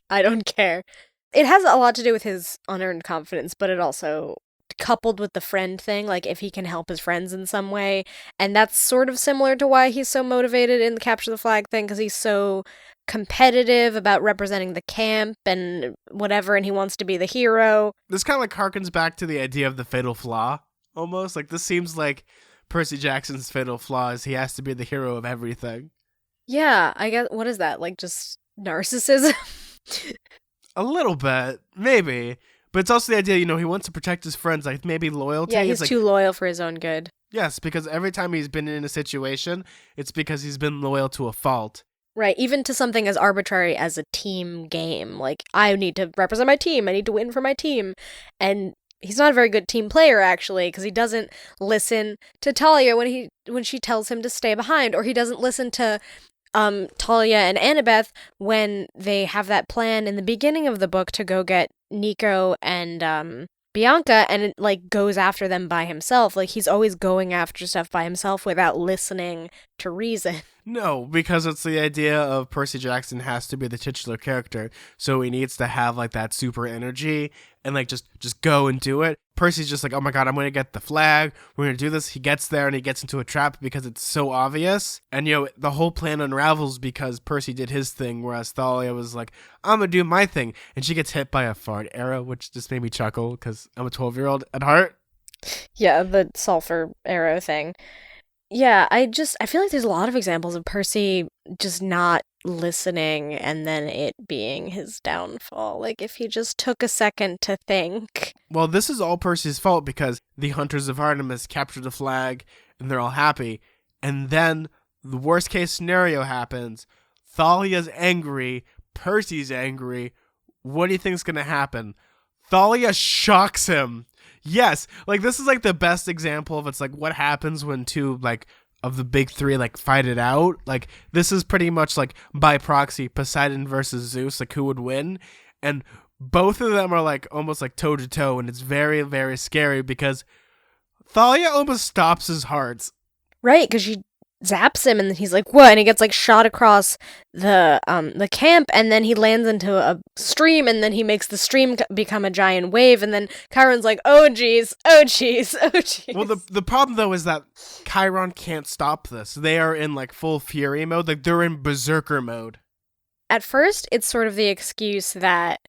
I don't care. It has a lot to do with his unearned confidence, but it also, coupled with the friend thing, like if he can help his friends in some way, and that's sort of similar to why he's so motivated in the capture the flag thing, because he's so competitive about representing the camp and whatever, and he wants to be the hero. This kind of like harkens back to the idea of the fatal flaw, almost. Like, this seems like Percy Jackson's fatal flaw is he has to be the hero of everything. Yeah, I guess, what is that, like just narcissism? A little bit, maybe. But it's also the idea, he wants to protect his friends, like maybe loyalty. Yeah, he's too loyal for his own good. Yes, because every time he's been in a situation, it's because he's been loyal to a fault. Right, even to something as arbitrary as a team game. Like, I need to represent my team, I need to win for my team. And he's not a very good team player, actually, because he doesn't listen to Talia when she tells him to stay behind, or he doesn't listen to Talia and Annabeth when they have that plan in the beginning of the book to go get Nico and Bianca, and it, like, goes after them by himself. Like, he's always going after stuff by himself without listening to reason. No, because it's the idea of Percy Jackson has to be the titular character, so he needs to have, like, that super energy and, like, just go and do it. Percy's just like, oh my god, I'm going to get the flag, we're going to do this. He gets there and he gets into a trap because it's so obvious. And, the whole plan unravels because Percy did his thing, whereas Thalia was like, I'm going to do my thing. And she gets hit by a fart arrow, which just made me chuckle because I'm a 12-year-old at heart. Yeah, the sulfur arrow thing. Yeah, I feel like there's a lot of examples of Percy just not listening and then it being his downfall. Like, if he just took a second to think. Well, this is all Percy's fault because the Hunters of Artemis capture the flag and they're all happy. And then the worst case scenario happens. Thalia's angry. Percy's angry. What do you think's going to happen? Thalia shocks him. Yes, like, this is, like, the best example of it's, like, what happens when two, like, of the big three like fight it out. Like this is pretty much like by proxy Poseidon versus Zeus, like who would win, and both of them are like almost like toe to toe, and it's very very scary because Thalia almost stops his heart. Right, because she zaps him, and he's like, "What?" And he gets like shot across the camp, and then he lands into a stream, and then he makes the stream become a giant wave, and then Chiron's like, "Oh jeez, oh jeez, oh jeez." Well, the problem though is that Chiron can't stop this. They are in like full fury mode, like they're in berserker mode. At first, it's sort of the excuse that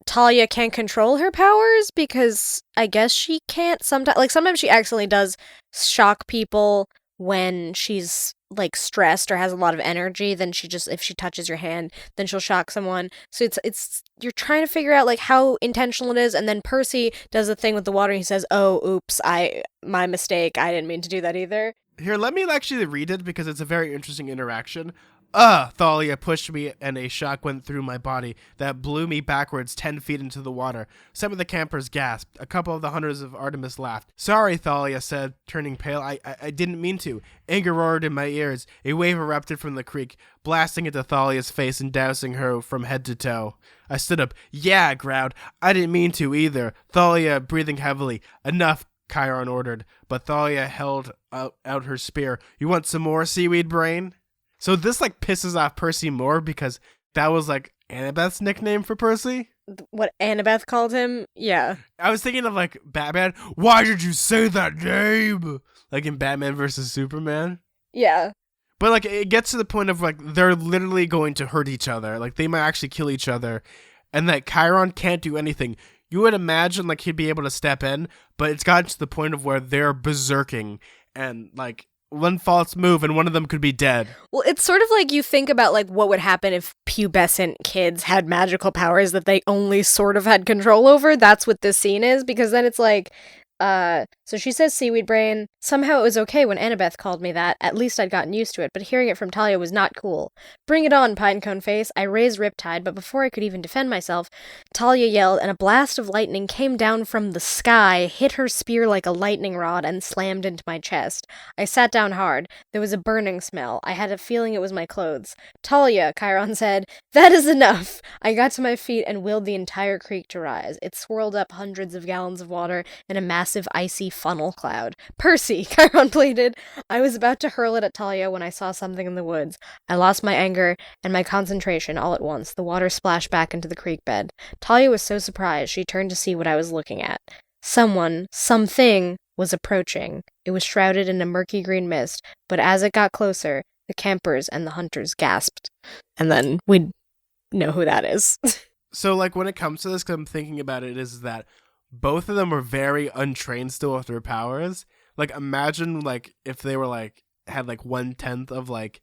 Talia can't control her powers because I guess she can't sometimes. Like sometimes she accidentally does shock people when she's like stressed or has a lot of energy. Then she just, if she touches your hand, then she'll shock someone. So it's you're trying to figure out like how intentional it is. And then Percy does the thing with the water. And he says, "Oh, oops, my mistake. I didn't mean to do that either." Here, let me actually read it because it's a very interesting interaction. Thalia pushed me and a shock went through my body that blew me backwards 10 feet into the water. Some of the campers gasped. A couple of the hunters of Artemis laughed. Sorry, Thalia said, turning pale. I didn't mean to. Anger roared in my ears. A wave erupted from the creek, blasting into Thalia's face and dousing her from head to toe. I stood up. Yeah, I growled. I didn't mean to either. Thalia breathing heavily. Enough, Chiron ordered, but Thalia held out her spear. You want some more, seaweed brain? So this like pisses off Percy more because that was like Annabeth's nickname for Percy. What Annabeth called him? Yeah. I was thinking of like Batman. Why did you say that name? Like in Batman versus Superman. Yeah. But like it gets to the point of like they're literally going to hurt each other. Like they might actually kill each other, and that Chiron can't do anything. You would imagine like he'd be able to step in, but it's gotten to the point of where they're berserking and like one false move and one of them could be dead. Well, it's sort of like you think about like what would happen if pubescent kids had magical powers that they only sort of had control over. That's what this scene is, because then it's like so she says seaweed brain. Somehow it was okay when Annabeth called me that. At least I'd gotten used to it, but hearing it from Talia was not cool. Bring it on, Pinecone Face. I raised Riptide, but before I could even defend myself, Talia yelled, and a blast of lightning came down from the sky, hit her spear like a lightning rod, and slammed into my chest. I sat down hard. There was a burning smell. I had a feeling it was my clothes. Talia, Chiron said, that is enough. I got to my feet and willed the entire creek to rise. It swirled up hundreds of gallons of water in a massive icy funnel cloud. Percy, Chiron pleaded. I was about to hurl it at Talia when I saw something in the woods. I lost my anger and my concentration all at once. The water splashed back into the creek bed. Talia was so surprised she turned to see what I was looking at. Something was approaching. It was shrouded in a murky green mist, but as it got closer, the campers and the hunters gasped. And then we'd know who that is. So like when it comes to this, 'cause I'm thinking about it, is that both of them are very untrained still with their powers. Like imagine like if they were like had like 1/10 of like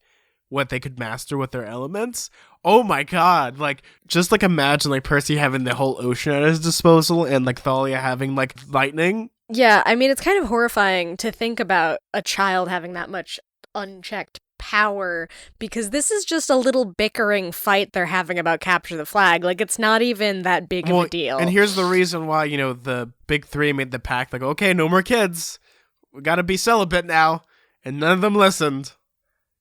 what they could master with their elements. Oh my god. Like just like imagine like Percy having the whole ocean at his disposal and like Thalia having like lightning. Yeah, I mean it's kind of horrifying to think about a child having that much unchecked power, because this is just a little bickering fight they're having about capture the flag. Like it's not even that big of a deal. And here's the reason why, you know, the big three made the pact, like, okay, no more kids. We gotta be celibate now. And none of them listened.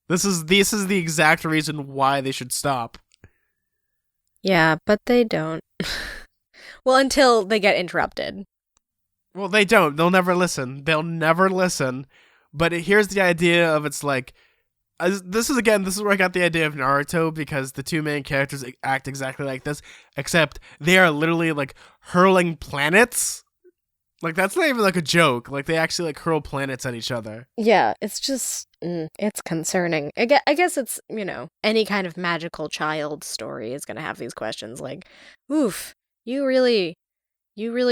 This is the exact reason why they should stop. Yeah, but they don't. Well, until they get interrupted. Well, they don't. They'll never listen. But here's the idea of it's like, this is where I got the idea of Naruto, because the two main characters act exactly like this, except they are literally like hurling planets. Like that's not even like a joke. Like they actually like hurl planets at each other. Yeah, it's just it's concerning. I guess it's, you know, any kind of magical child story is gonna have these questions like, oof, you really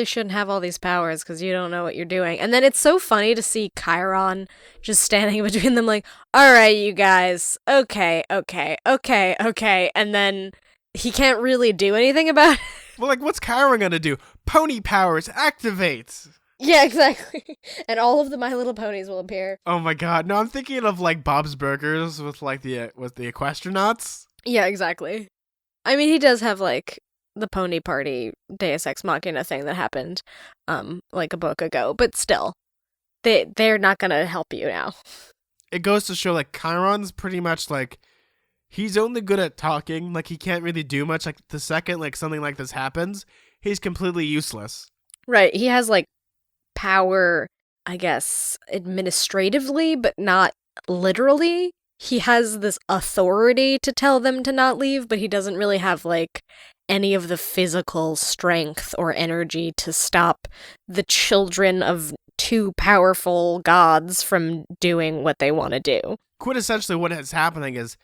shouldn't have all these powers because you don't know what you're doing. And then it's so funny to see Chiron just standing between them like, all right, you guys, okay. And then he can't really do anything about it. Well, like, what's Chiron gonna do? Pony powers, activate! Yeah, exactly. And all of the My Little Ponies will appear. Oh my god, no, I'm thinking of, like, Bob's Burgers with the Equestronauts. Yeah, exactly. I mean, he does have, like, the pony party Deus Ex Machina thing that happened like a book ago, but still they're not gonna help you now. it goes to show like Chiron's pretty much like he's only good at talking. Like he can't really do much. Like the second like something like this happens, he's completely useless. Right. He has like power, I guess, administratively, but not literally. He has this authority to tell them to not leave, but he doesn't really have like any of the physical strength or energy to stop the children of two powerful gods from doing what they want to do. Quintessentially, what is happening is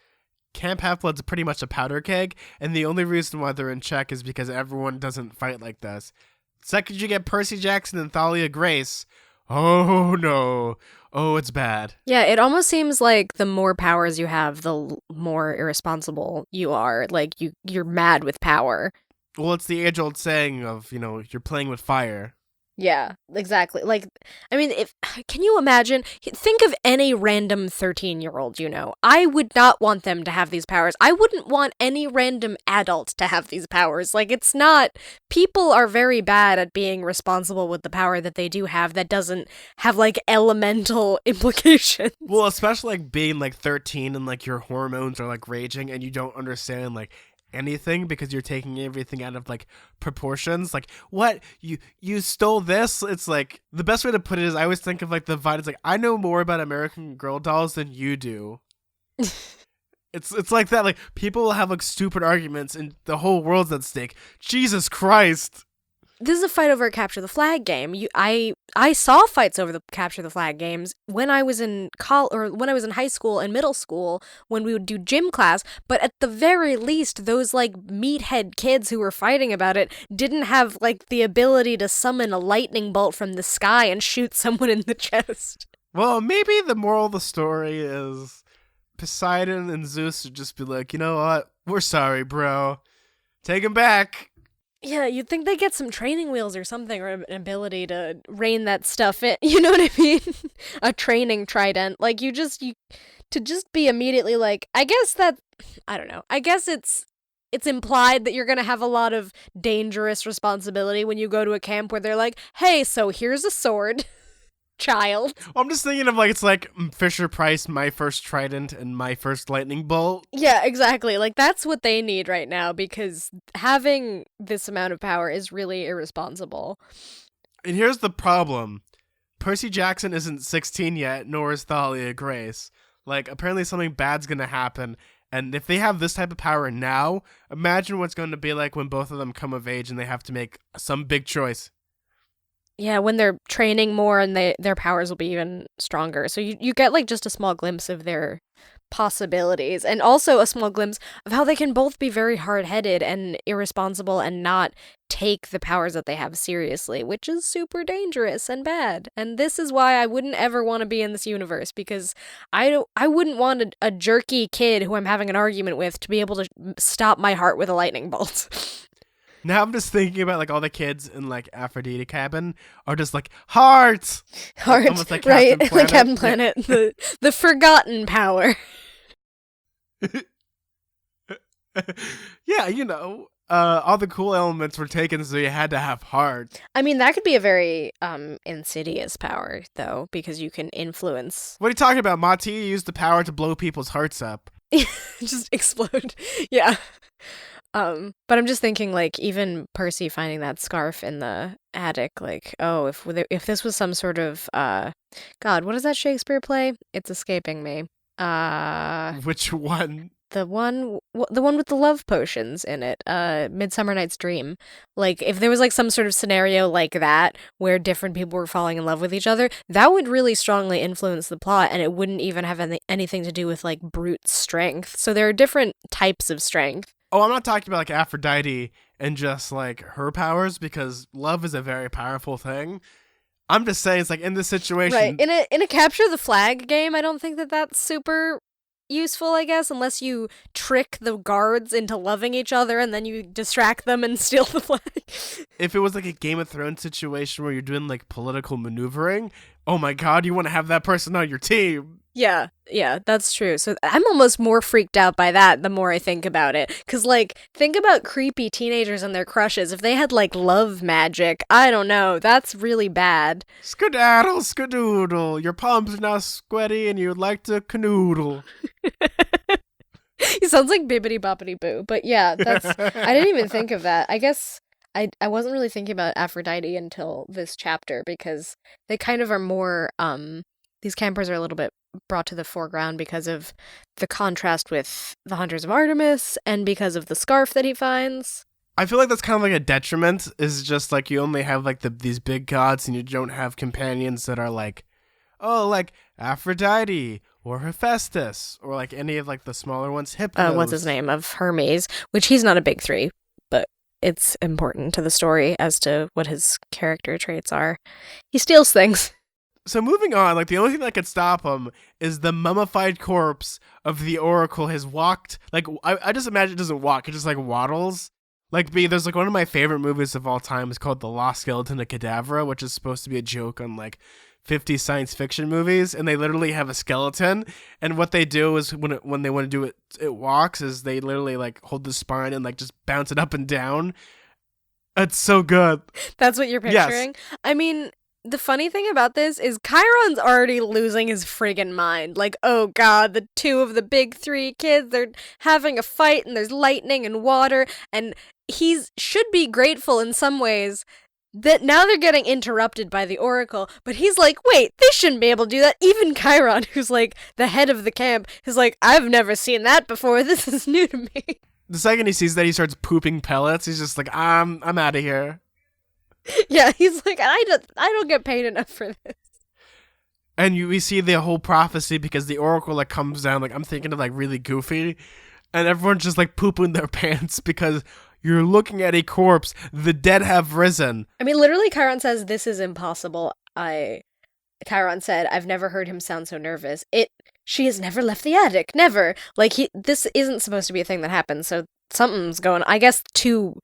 Camp Half-Blood's pretty much a powder keg, and the only reason why they're in check is because everyone doesn't fight like this. Second you get Percy Jackson and Thalia Grace, oh no, oh it's bad. Yeah, it almost seems like the more powers you have, the more irresponsible you are. Like, you're mad with power. Well, it's the age-old saying of, you're playing with fire. Yeah, exactly. Like, I mean, can you imagine? Think of any random 13-year-old you know. I would not want them to have these powers. I wouldn't want any random adult to have these powers. Like, it's not... People are very bad at being responsible with the power that they do have that doesn't have, like, elemental implications. Well, especially, like, being, like, 13 and, like, your hormones are, like, raging and you don't understand, like, anything because you're taking everything out of like proportions. Like, what, you stole this? It's like the best way to put it is I always think of like the Vine. It's like, I know more about American Girl dolls than you do. It's like that. Like, people will have like stupid arguments and the whole world's at stake. Jesus Christ. This is a fight over a capture the flag game. I saw fights over the capture the flag games when I was in when I was in high school and middle school when we would do gym class, but at the very least those like meathead kids who were fighting about it didn't have like the ability to summon a lightning bolt from the sky and shoot someone in the chest. Well, maybe the moral of the story is Poseidon and Zeus would just be like, you know what? We're sorry, bro. Take him back. Yeah, you'd think they get some training wheels or something, or an ability to rein that stuff in. You know what I mean? A training trident. Like, to just be immediately like, I don't know. I guess it's implied that you're gonna have a lot of dangerous responsibility when you go to a camp where they're like, hey, so here's a sword. Child. Well, I'm just thinking of like, it's like Fisher Price, my first trident and my first lightning bolt. Yeah, exactly. Like, that's what they need right now because having this amount of power is really irresponsible. And here's the problem. Percy Jackson isn't 16 yet, nor is Thalia Grace. Like, apparently something bad's gonna happen. And if they have this type of power now, imagine what's going to be like when both of them come of age and they have to make some big choice. Yeah, when they're training more and their powers will be even stronger. So you get like just a small glimpse of their possibilities and also a small glimpse of how they can both be very hard-headed and irresponsible and not take the powers that they have seriously, which is super dangerous and bad. And this is why I wouldn't ever want to be in this universe because I wouldn't want a jerky kid who I'm having an argument with to be able to stop my heart with a lightning bolt. Now I'm just thinking about like all the kids in like Aphrodite cabin are just like hearts, almost like right, Captain Planet. Like Captain Planet, the forgotten power. Yeah, all the cool elements were taken, so you had to have heart. I mean, that could be a very insidious power, though, because you can influence. What are you talking about, Mati? You used the power to blow people's hearts up. Just explode. Yeah. But I'm just thinking, like, even Percy finding that scarf in the attic, like, oh, if this was some sort of, God, what is that Shakespeare play? It's escaping me. Which one? The one with the love potions in it, Midsummer Night's Dream. Like, if there was, like, some sort of scenario like that, where different people were falling in love with each other, that would really strongly influence the plot, and it wouldn't even have anything to do with, like, brute strength. So there are different types of strength. Oh, I'm not talking about, like, Aphrodite and just, like, her powers, because love is a very powerful thing. I'm just saying, it's like, in this situation... Right, in a capture the flag game, I don't think that that's super useful, I guess, unless you trick the guards into loving each other and then you distract them and steal the flag. If it was, like, a Game of Thrones situation where you're doing, like, political maneuvering, oh my god, you want to have that person on your team. Yeah, that's true. So I'm almost more freaked out by that the more I think about it. Because, like, think about creepy teenagers and their crushes. If they had, like, love magic, I don't know. That's really bad. Skedaddle, skadoodle. Your palms are now sweaty and you'd like to canoodle. He sounds like Bibbidi Boppity Boo. But yeah, I didn't even think of that. I guess I wasn't really thinking about Aphrodite until this chapter because they kind of are more, these campers are a little bit brought to the foreground because of the contrast with the Hunters of Artemis and because of the scarf that he finds. I feel like that's kind of like a detriment, is just like you only have like these big gods and you don't have companions that are like, oh, like Aphrodite or Hephaestus or like any of like the smaller ones, Hypnos. What's his name? Of Hermes, which he's not a big three, but it's important to the story as to what his character traits are. He steals things. So moving on, like the only thing that could stop him is the mummified corpse of the Oracle has walked. Like I just imagine it doesn't walk; it just like waddles. Like there's like one of my favorite movies of all time is called The Lost Skeleton of Cadavra, which is supposed to be a joke on like 50 science fiction movies, and they literally have a skeleton. And what they do is when they want to do it, it walks. Is they literally like hold the spine and like just bounce it up and down. It's so good. That's what you're picturing? Yes. I mean, the funny thing about this is Chiron's already losing his friggin' mind. Like, oh god, the two of the big three kids, they're having a fight and there's lightning and water, and should be grateful in some ways that now they're getting interrupted by the Oracle, but he's like, wait, they shouldn't be able to do that. Even Chiron, who's like the head of the camp, is like, I've never seen that before. This is new to me. The second he sees that, he starts pooping pellets. He's just like, I'm out of here. Yeah, he's like, I don't get paid enough for this. And we see the whole prophecy because the Oracle like comes down, like I'm thinking of like really goofy, and everyone's just like pooping their pants because you're looking at a corpse. The dead have risen. I mean, literally, Chiron says this is impossible. Chiron said, I've never heard him sound so nervous. She has never left the attic, never. Like this isn't supposed to be a thing that happens. So something's going. I guess two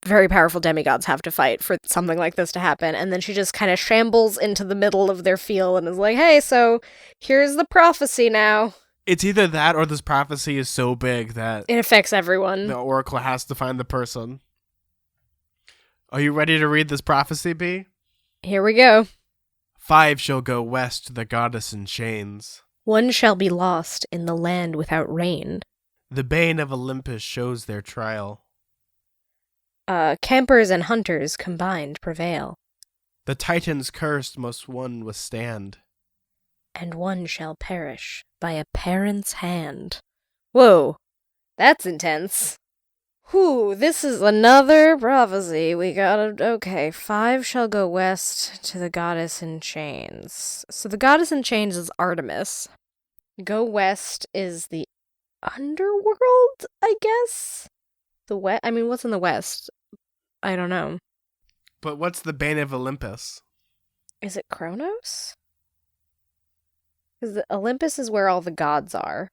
very powerful demigods have to fight for something like this to happen, and then she just kind of shambles into the middle of their field and is like, hey, so here's the prophecy now. It's either that or this prophecy is so big that it affects everyone. The Oracle has to find the person. Are you ready to read this prophecy, B? Here we go. 5 shall go west to the goddess in chains. 1 shall be lost in the land without rain. The bane of Olympus shows their trial. Campers and hunters combined prevail. The Titans cursed must one withstand. And 1 shall perish by a parent's hand. Whoa, that's intense. Whew, this is another prophecy. Okay, 5 shall go west to the goddess in chains. So the goddess in chains is Artemis. Go west is the underworld, I guess? I mean, what's in the west? I don't know. But what's the bane of Olympus? Is it Kronos? Because Olympus is where all the gods are.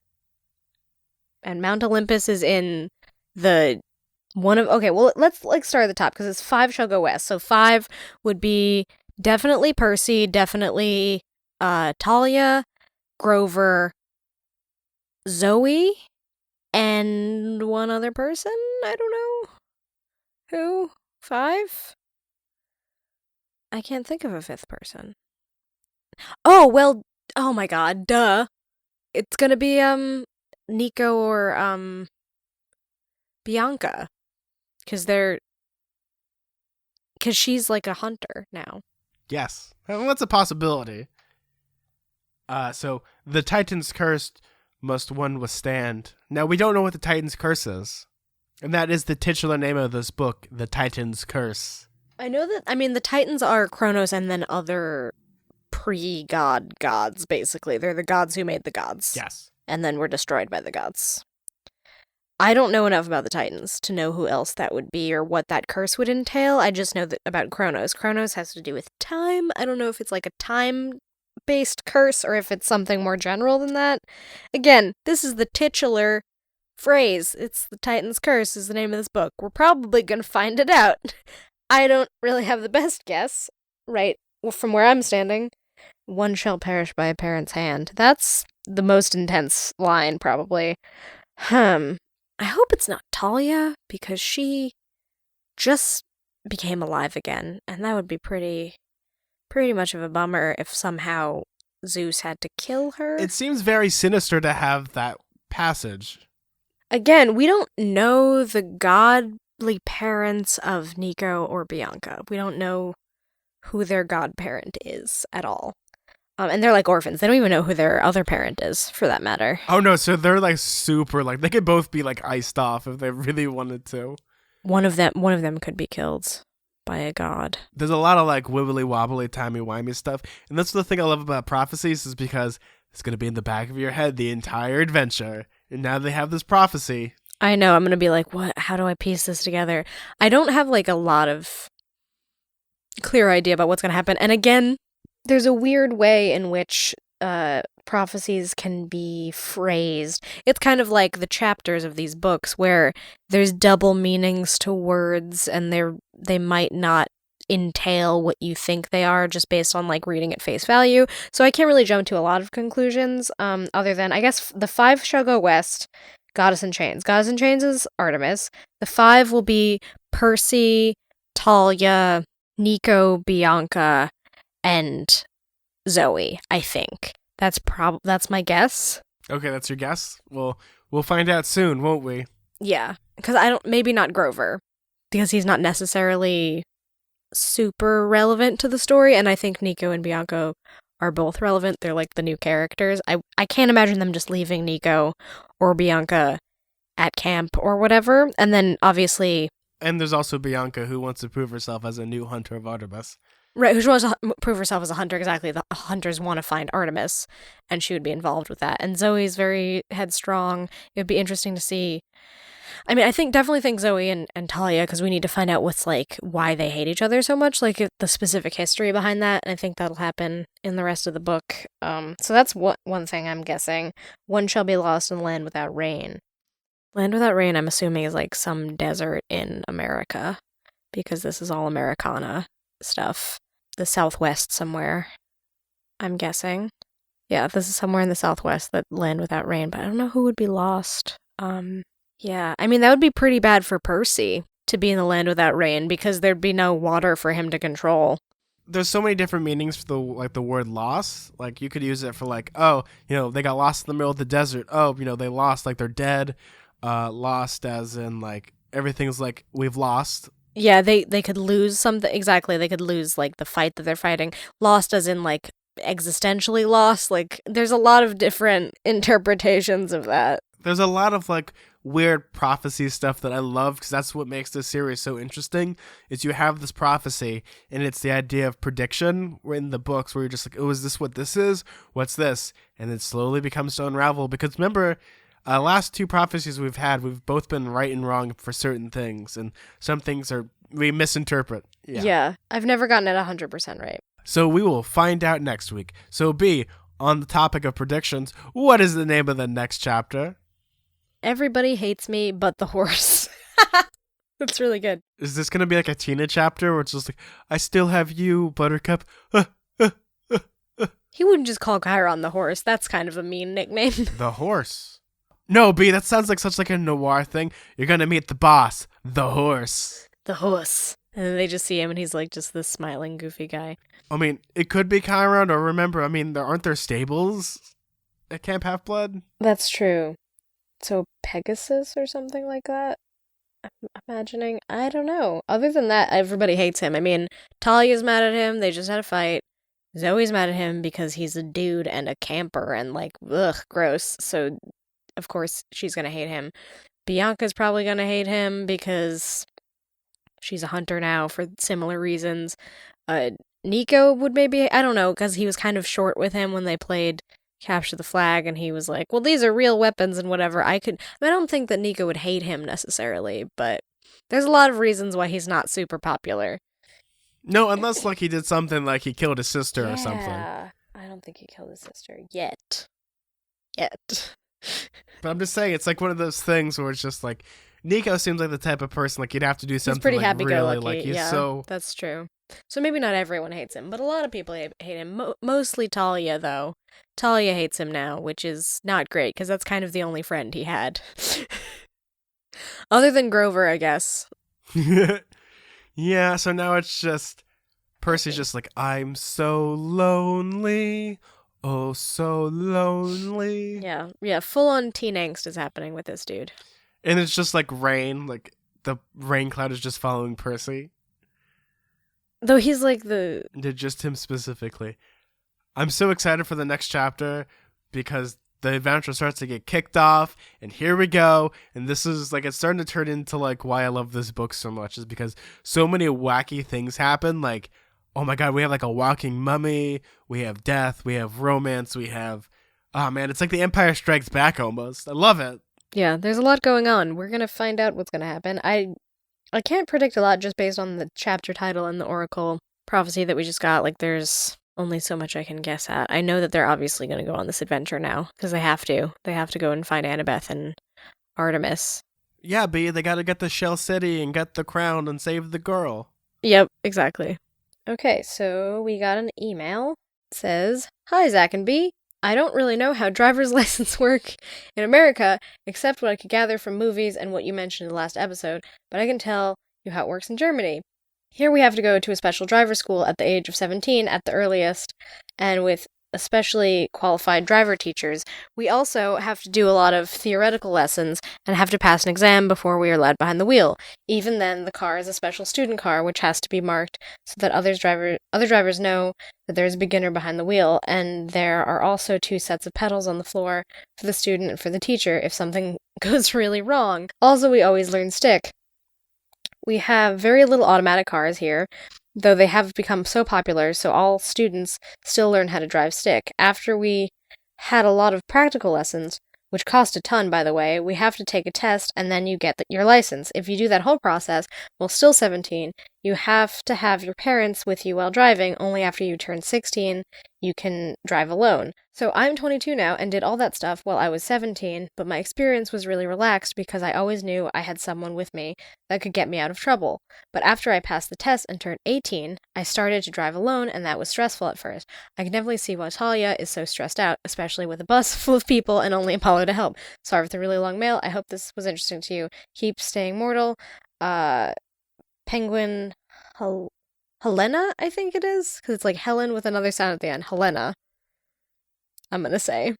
And Mount Olympus is in the okay, well, let's start at the top, because it's 5 shall go west. So 5 would be definitely Percy, definitely Talia, Grover, Zoe, and 1 other person? I don't know. Who? 5? I can't think of a 5th person. Oh, well, oh my god, duh. It's gonna be, Nico or, Bianca. Because she's like a hunter now. Yes. Well, that's a possibility. So, the Titans cursed must one withstand. Now, we don't know what the Titans curse is. And that is the titular name of this book, The Titans Curse. I know that, I mean, the Titans are Kronos and then other pre-god gods, basically. They're the gods who made the gods. Yes. And then were destroyed by the gods. I don't know enough about the Titans to know who else that would be or what that curse would entail. I just know that about Kronos. Kronos has to do with time. I don't know if it's like a time-based curse or if it's something more general than that. Again, this is the titular phrase. It's the Titan's Curse is the name of this book. We're probably going to find it out. I don't really have the best guess, right, from where I'm standing. One shall perish by a parent's hand. That's the most intense line, probably. I hope it's not Talia, because she just became alive again, and that would be pretty much of a bummer if somehow Zeus had to kill her. It seems very sinister to have that passage. Again, we don't know the godly parents of Nico or Bianca. We don't know who their godparent is at all. And they're like orphans. They don't even know who their other parent is, for that matter. Oh no, so they're like super, like, they could both be like iced off if they really wanted to. One of them could be killed by a god. There's a lot of like wibbly wobbly, timey-wimey stuff. And that's the thing I love about prophecies, is because it's going to be in the back of your head the entire adventure. And now they have this prophecy. I know, I'm going to be like, what? How do I piece this together? I don't have like a lot of clear idea about what's going to happen. And again, there's a weird way in which prophecies can be phrased. It's kind of like the chapters of these books where there's double meanings to words, and they might not entail what you think they are just based on like reading at face value. So I can't really jump to a lot of conclusions other than, I guess, the 5 shall go west, Goddess in Chains. Goddess in Chains is Artemis. The 5 will be Percy, Talia, Nico, Bianca, and Zoe, I think. That's my guess. Okay, that's your guess? Well, we'll find out soon, won't we? Yeah, because maybe not Grover, because he's not necessarily super relevant to the story, and I think Nico and Bianca are both relevant. They're like the new characters. I can't imagine them just leaving Nico or Bianca at camp or whatever, and then obviously... And there's also Bianca, who wants to prove herself as a new hunter of Artemis. Right, who wants to prove herself as a hunter, exactly. The hunters want to find Artemis, and she would be involved with that. And Zoe's very headstrong. It would be interesting to see. I mean, definitely think Zoe and Talia, because we need to find out what's like, why they hate each other so much, like the specific history behind that, and I think that'll happen in the rest of the book. So that's one thing I'm guessing. One shall be lost in land without rain. Land without rain, I'm assuming, is like some desert in America, because this is all Americana stuff. The Southwest somewhere, I'm guessing. Yeah, this is somewhere in the Southwest, that land without rain, but I don't know who would be lost. Yeah, I mean, that would be pretty bad for Percy to be in the land without rain, because there'd be no water for him to control. There's so many different meanings for the word lost. Like, you could use it for like, oh, they got lost in the middle of the desert. Oh, they lost, like they're dead. Lost as in like everything's like we've lost. Yeah, they could lose something. Exactly, they could lose like the fight that they're fighting. Lost as in like existentially lost. Like, there's a lot of different interpretations of that. There's a lot of like weird prophecy stuff that I love, because that's what makes this series so interesting, is you have this prophecy and it's the idea of prediction in the books where you're just like, oh, is this what this is? What's this? And it slowly becomes to unravel, because remember, last 2 prophecies we've had, we've both been right and wrong for certain things, and some things we misinterpret. Yeah, I've never gotten it 100% right. So we will find out next week. So B, on the topic of predictions, what is the name of the next chapter? Everybody hates me but the horse. That's really good. Is this going to be like a Tina chapter where it's just like, I still have you, Buttercup? He wouldn't just call Chiron the horse. That's kind of a mean nickname. The horse. No, B, that sounds like such like a noir thing. You're going to meet the boss, the horse. The horse. And then they just see him and he's like just this smiling, goofy guy. I mean, it could be Chiron, or remember, I mean, aren't there stables at Camp Half-Blood? That's true. So Pegasus or something like that? I'm imagining. I don't know. Other than that, everybody hates him. I mean, Talia's mad at him. They just had a fight. Zoe's mad at him because he's a dude and a camper and like, ugh, gross. So, of course, she's going to hate him. Bianca's probably going to hate him because she's a hunter now for similar reasons. Nico would maybe, I don't know, because he was kind of short with him when they played Capture the Flag, and he was like, well, these are real weapons and whatever. I don't think that Nico would hate him necessarily, but there's a lot of reasons why he's not super popular. No, unless like he did something like he killed his sister or something. Yeah, I don't think he killed his sister yet. But I'm just saying, it's like one of those things where it's just like, Nico seems like the type of person like you'd have to do something he's pretty like happy-go-lucky. really like he's yeah, so that's true. So maybe not everyone hates him, but a lot of people hate him. Mostly Talia, though. Talia hates him now, which is not great, because that's kind of the only friend he had. Other than Grover, I guess. Yeah, so now it's just Percy's just like, I'm so lonely. Oh, so lonely. Yeah, full-on teen angst is happening with this dude. And it's just like rain, like the rain cloud is just following Percy. Though he's like the... Just him specifically. I'm so excited for the next chapter because the adventure starts to get kicked off, and here we go. And this is like, it's starting to turn into like why I love this book so much, is because so many wacky things happen. Like, oh my god, we have like a walking mummy, we have death, we have romance, we have, oh man, it's like the Empire Strikes Back almost. I love it. Yeah, there's a lot going on. We're gonna find out what's gonna happen. I can't predict a lot just based on the chapter title and the Oracle prophecy that we just got. Like, there's only so much I can guess at. I know that they're obviously going to go on this adventure now, because they have to. They have to go and find Annabeth and Artemis. Yeah, B, they gotta get the Shell City and get the crown and save the girl. Yep, exactly. Okay, so we got an email. It says, "Hi, Zack and B. I don't really know how driver's license work in America, except what I could gather from movies and what you mentioned in the last episode, but I can tell you how it works in Germany. Here we have to go to a special driver school at the age of 17 at the earliest, and with especially qualified driver teachers. We also have to do a lot of theoretical lessons and have to pass an exam before we are allowed behind the wheel. Even then, the car is a special student car, which has to be marked so that other drivers know that there is a beginner behind the wheel, and there are also 2 sets of pedals on the floor for the student and for the teacher if something goes really wrong. Also, we always learn stick. We have very little automatic cars here, though they have become so popular, so all students still learn how to drive stick. After we had a lot of practical lessons, which cost a ton, by the way, we have to take a test, and then you get your license. If you do that whole process while still 17, you have to have your parents with you while driving. Only after you turn 16, you can drive alone. So I'm 22 now and did all that stuff while I was 17, but my experience was really relaxed because I always knew I had someone with me that could get me out of trouble. But after I passed the test and turned 18, I started to drive alone, and that was stressful at first. I can definitely see why Talia is so stressed out, especially with a bus full of people and only Apollo to help. Sorry for the really long mail. I hope this was interesting to you. Keep staying mortal. Penguin Helena, I think it is, because it's like Helen with another sound at the end. Helena, I'm gonna say.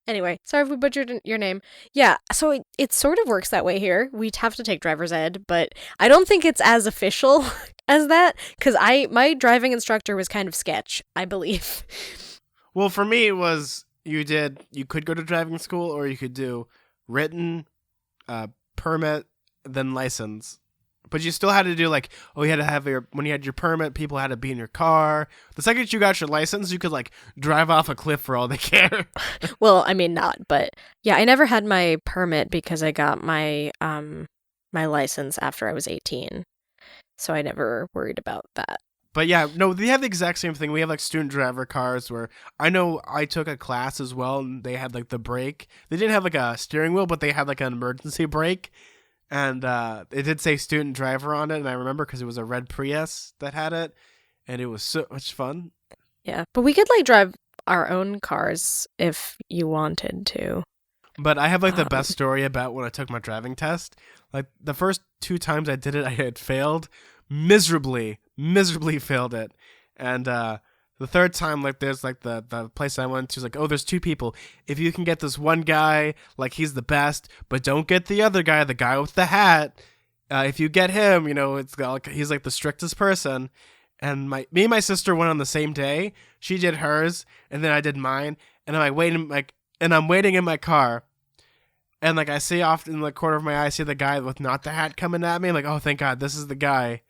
Anyway, sorry if we butchered your name. Yeah, so it sort of works that way here. We have to take driver's ed, but I don't think it's as official as that, because my driving instructor was kind of sketch, I believe. Well, for me, it was you could go to driving school, or you could do written, permit, then license. But you still had to do like, you had to have when you had your permit, people had to be in your car. The second you got your license, you could like drive off a cliff for all they care. Well, I mean, not, but yeah, I never had my permit because I got my my license after I was 18. So I never worried about that. But yeah, no, they have the exact same thing. We have like student driver cars where I know I took a class as well, and they had like the brake. They didn't have like a steering wheel, but they had like an emergency brake. And it did say student driver on it, and I remember because it was a red Prius that had it, and it was so much fun. Yeah, but we could like drive our own cars if you wanted to. But I have like the best story about when I took my driving test. Like the first 2 times I did it, I had failed miserably failed it, and the third time, like, there's, like, the place I went to is like, there's 2 people. If you can get this one guy, like, he's the best, but don't get the other guy, the guy with the hat. If you get him, it's like, he's, like, the strictest person. And me and my sister went on the same day. She did hers, and then I did mine. And I'm, I'm waiting in my car. And, like, I see off in the corner of my eye, I see the guy with not the hat coming at me. I'm like, oh, thank God, this is the guy.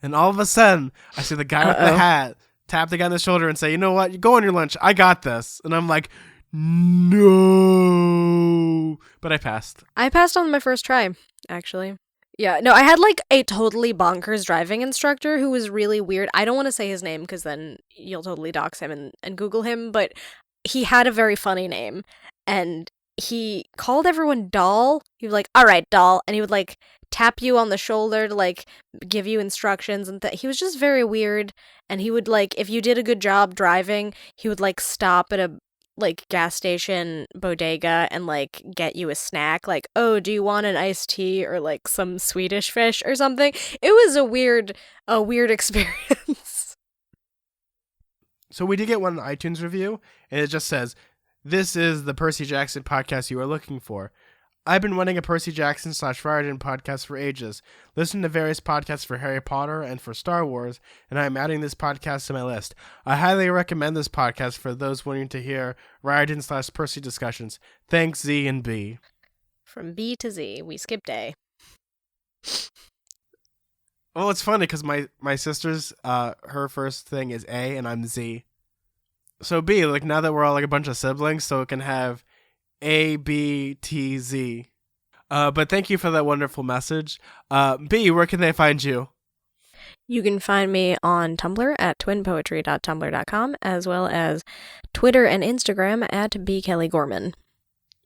And all of a sudden, I see the guy with the hat tap the guy on the shoulder and say, you know what, you go on your lunch, I got this. And I'm like, no. But I passed. I passed on my first try, actually. Yeah, no, I had like a totally bonkers driving instructor who was really weird. I don't want to say his name because then you'll totally dox him and Google him, but he had a very funny name. And he called everyone doll. He was like, all right, doll. And he would like tap you on the shoulder to like give you instructions, and he was just very weird. And he would like, if you did a good job driving, he would like stop at a like gas station bodega and like get you a snack, like, oh, do you want an iced tea or like some Swedish fish or something? It was a weird experience. So we did get one iTunes review, and it just says, "This is the Percy Jackson podcast you are looking for. I've been running a Percy Jackson / Riordan podcast for ages. Listen to various podcasts for Harry Potter and for Star Wars, and I am adding this podcast to my list. I highly recommend this podcast for those wanting to hear Riordan / Percy discussions. Thanks, Z and B." From B to Z, we skipped A. Well, it's funny because my sister's, her first thing is A, and I'm Z. So B, like, now that we're all like a bunch of siblings, so it can have A, B, T, Z. But thank you for that wonderful message. B, where can they find you? You can find me on Tumblr at twinpoetry.tumblr.com, as well as Twitter and Instagram at bkellygorman.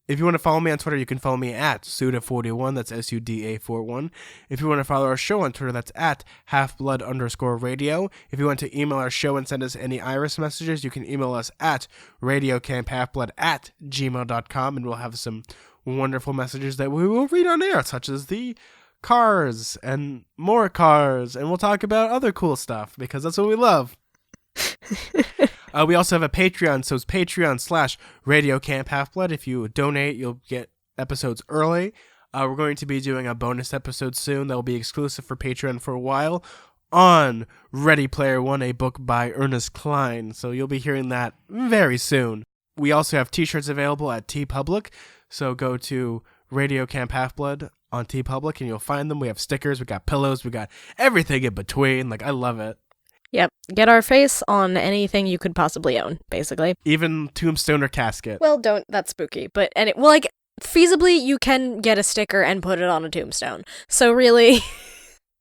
If you want to follow me on Twitter, you can follow me at Suda41, that's SUDA41. If you want to follow our show on Twitter, that's at halfblood_radio. If you want to email our show and send us any Iris messages, you can email us at radiocamphalfblood@gmail.com, and we'll have some wonderful messages that we will read on air, such as the cars and more cars, and we'll talk about other cool stuff, because that's what we love. We also have a Patreon, so it's Patreon/RadioCampHalfBlood. If you donate, you'll get episodes early. We're going to be doing a bonus episode soon that will be exclusive for Patreon for a while on Ready Player One, a book by Ernest Cline. So you'll be hearing that very soon. We also have t-shirts available at TeePublic, so go to Radio Camp Half-Blood on TeePublic and you'll find them. We have stickers, we got pillows, we got everything in between. Like, I love it. Yep. Get our face on anything you could possibly own, basically. Even tombstone or casket. Well, don't. That's spooky. But, well, like, feasibly, you can get a sticker and put it on a tombstone. So really,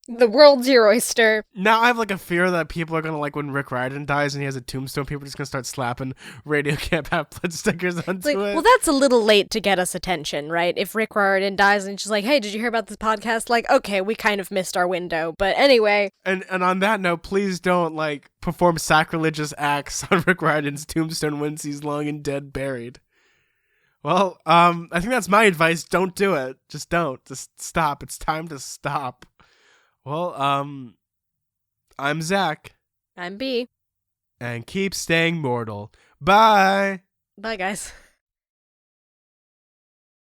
the world's your oyster. Now I have, like, a fear that people are going to, like, when Rick Riordan dies and he has a tombstone, people are just going to start slapping Radio Camp Half-Blood stickers onto it. Well, that's a little late to get us attention, right? If Rick Riordan dies and it's just like, hey, did you hear about this podcast? Like, okay, we kind of missed our window. But anyway. And on that note, please don't, like, perform sacrilegious acts on Rick Riordan's tombstone once he's long and dead buried. Well, I think that's my advice. Don't do it. Just don't. Just stop. It's time to stop. Well, I'm Zach. I'm B. And keep staying mortal. Bye. Bye, guys.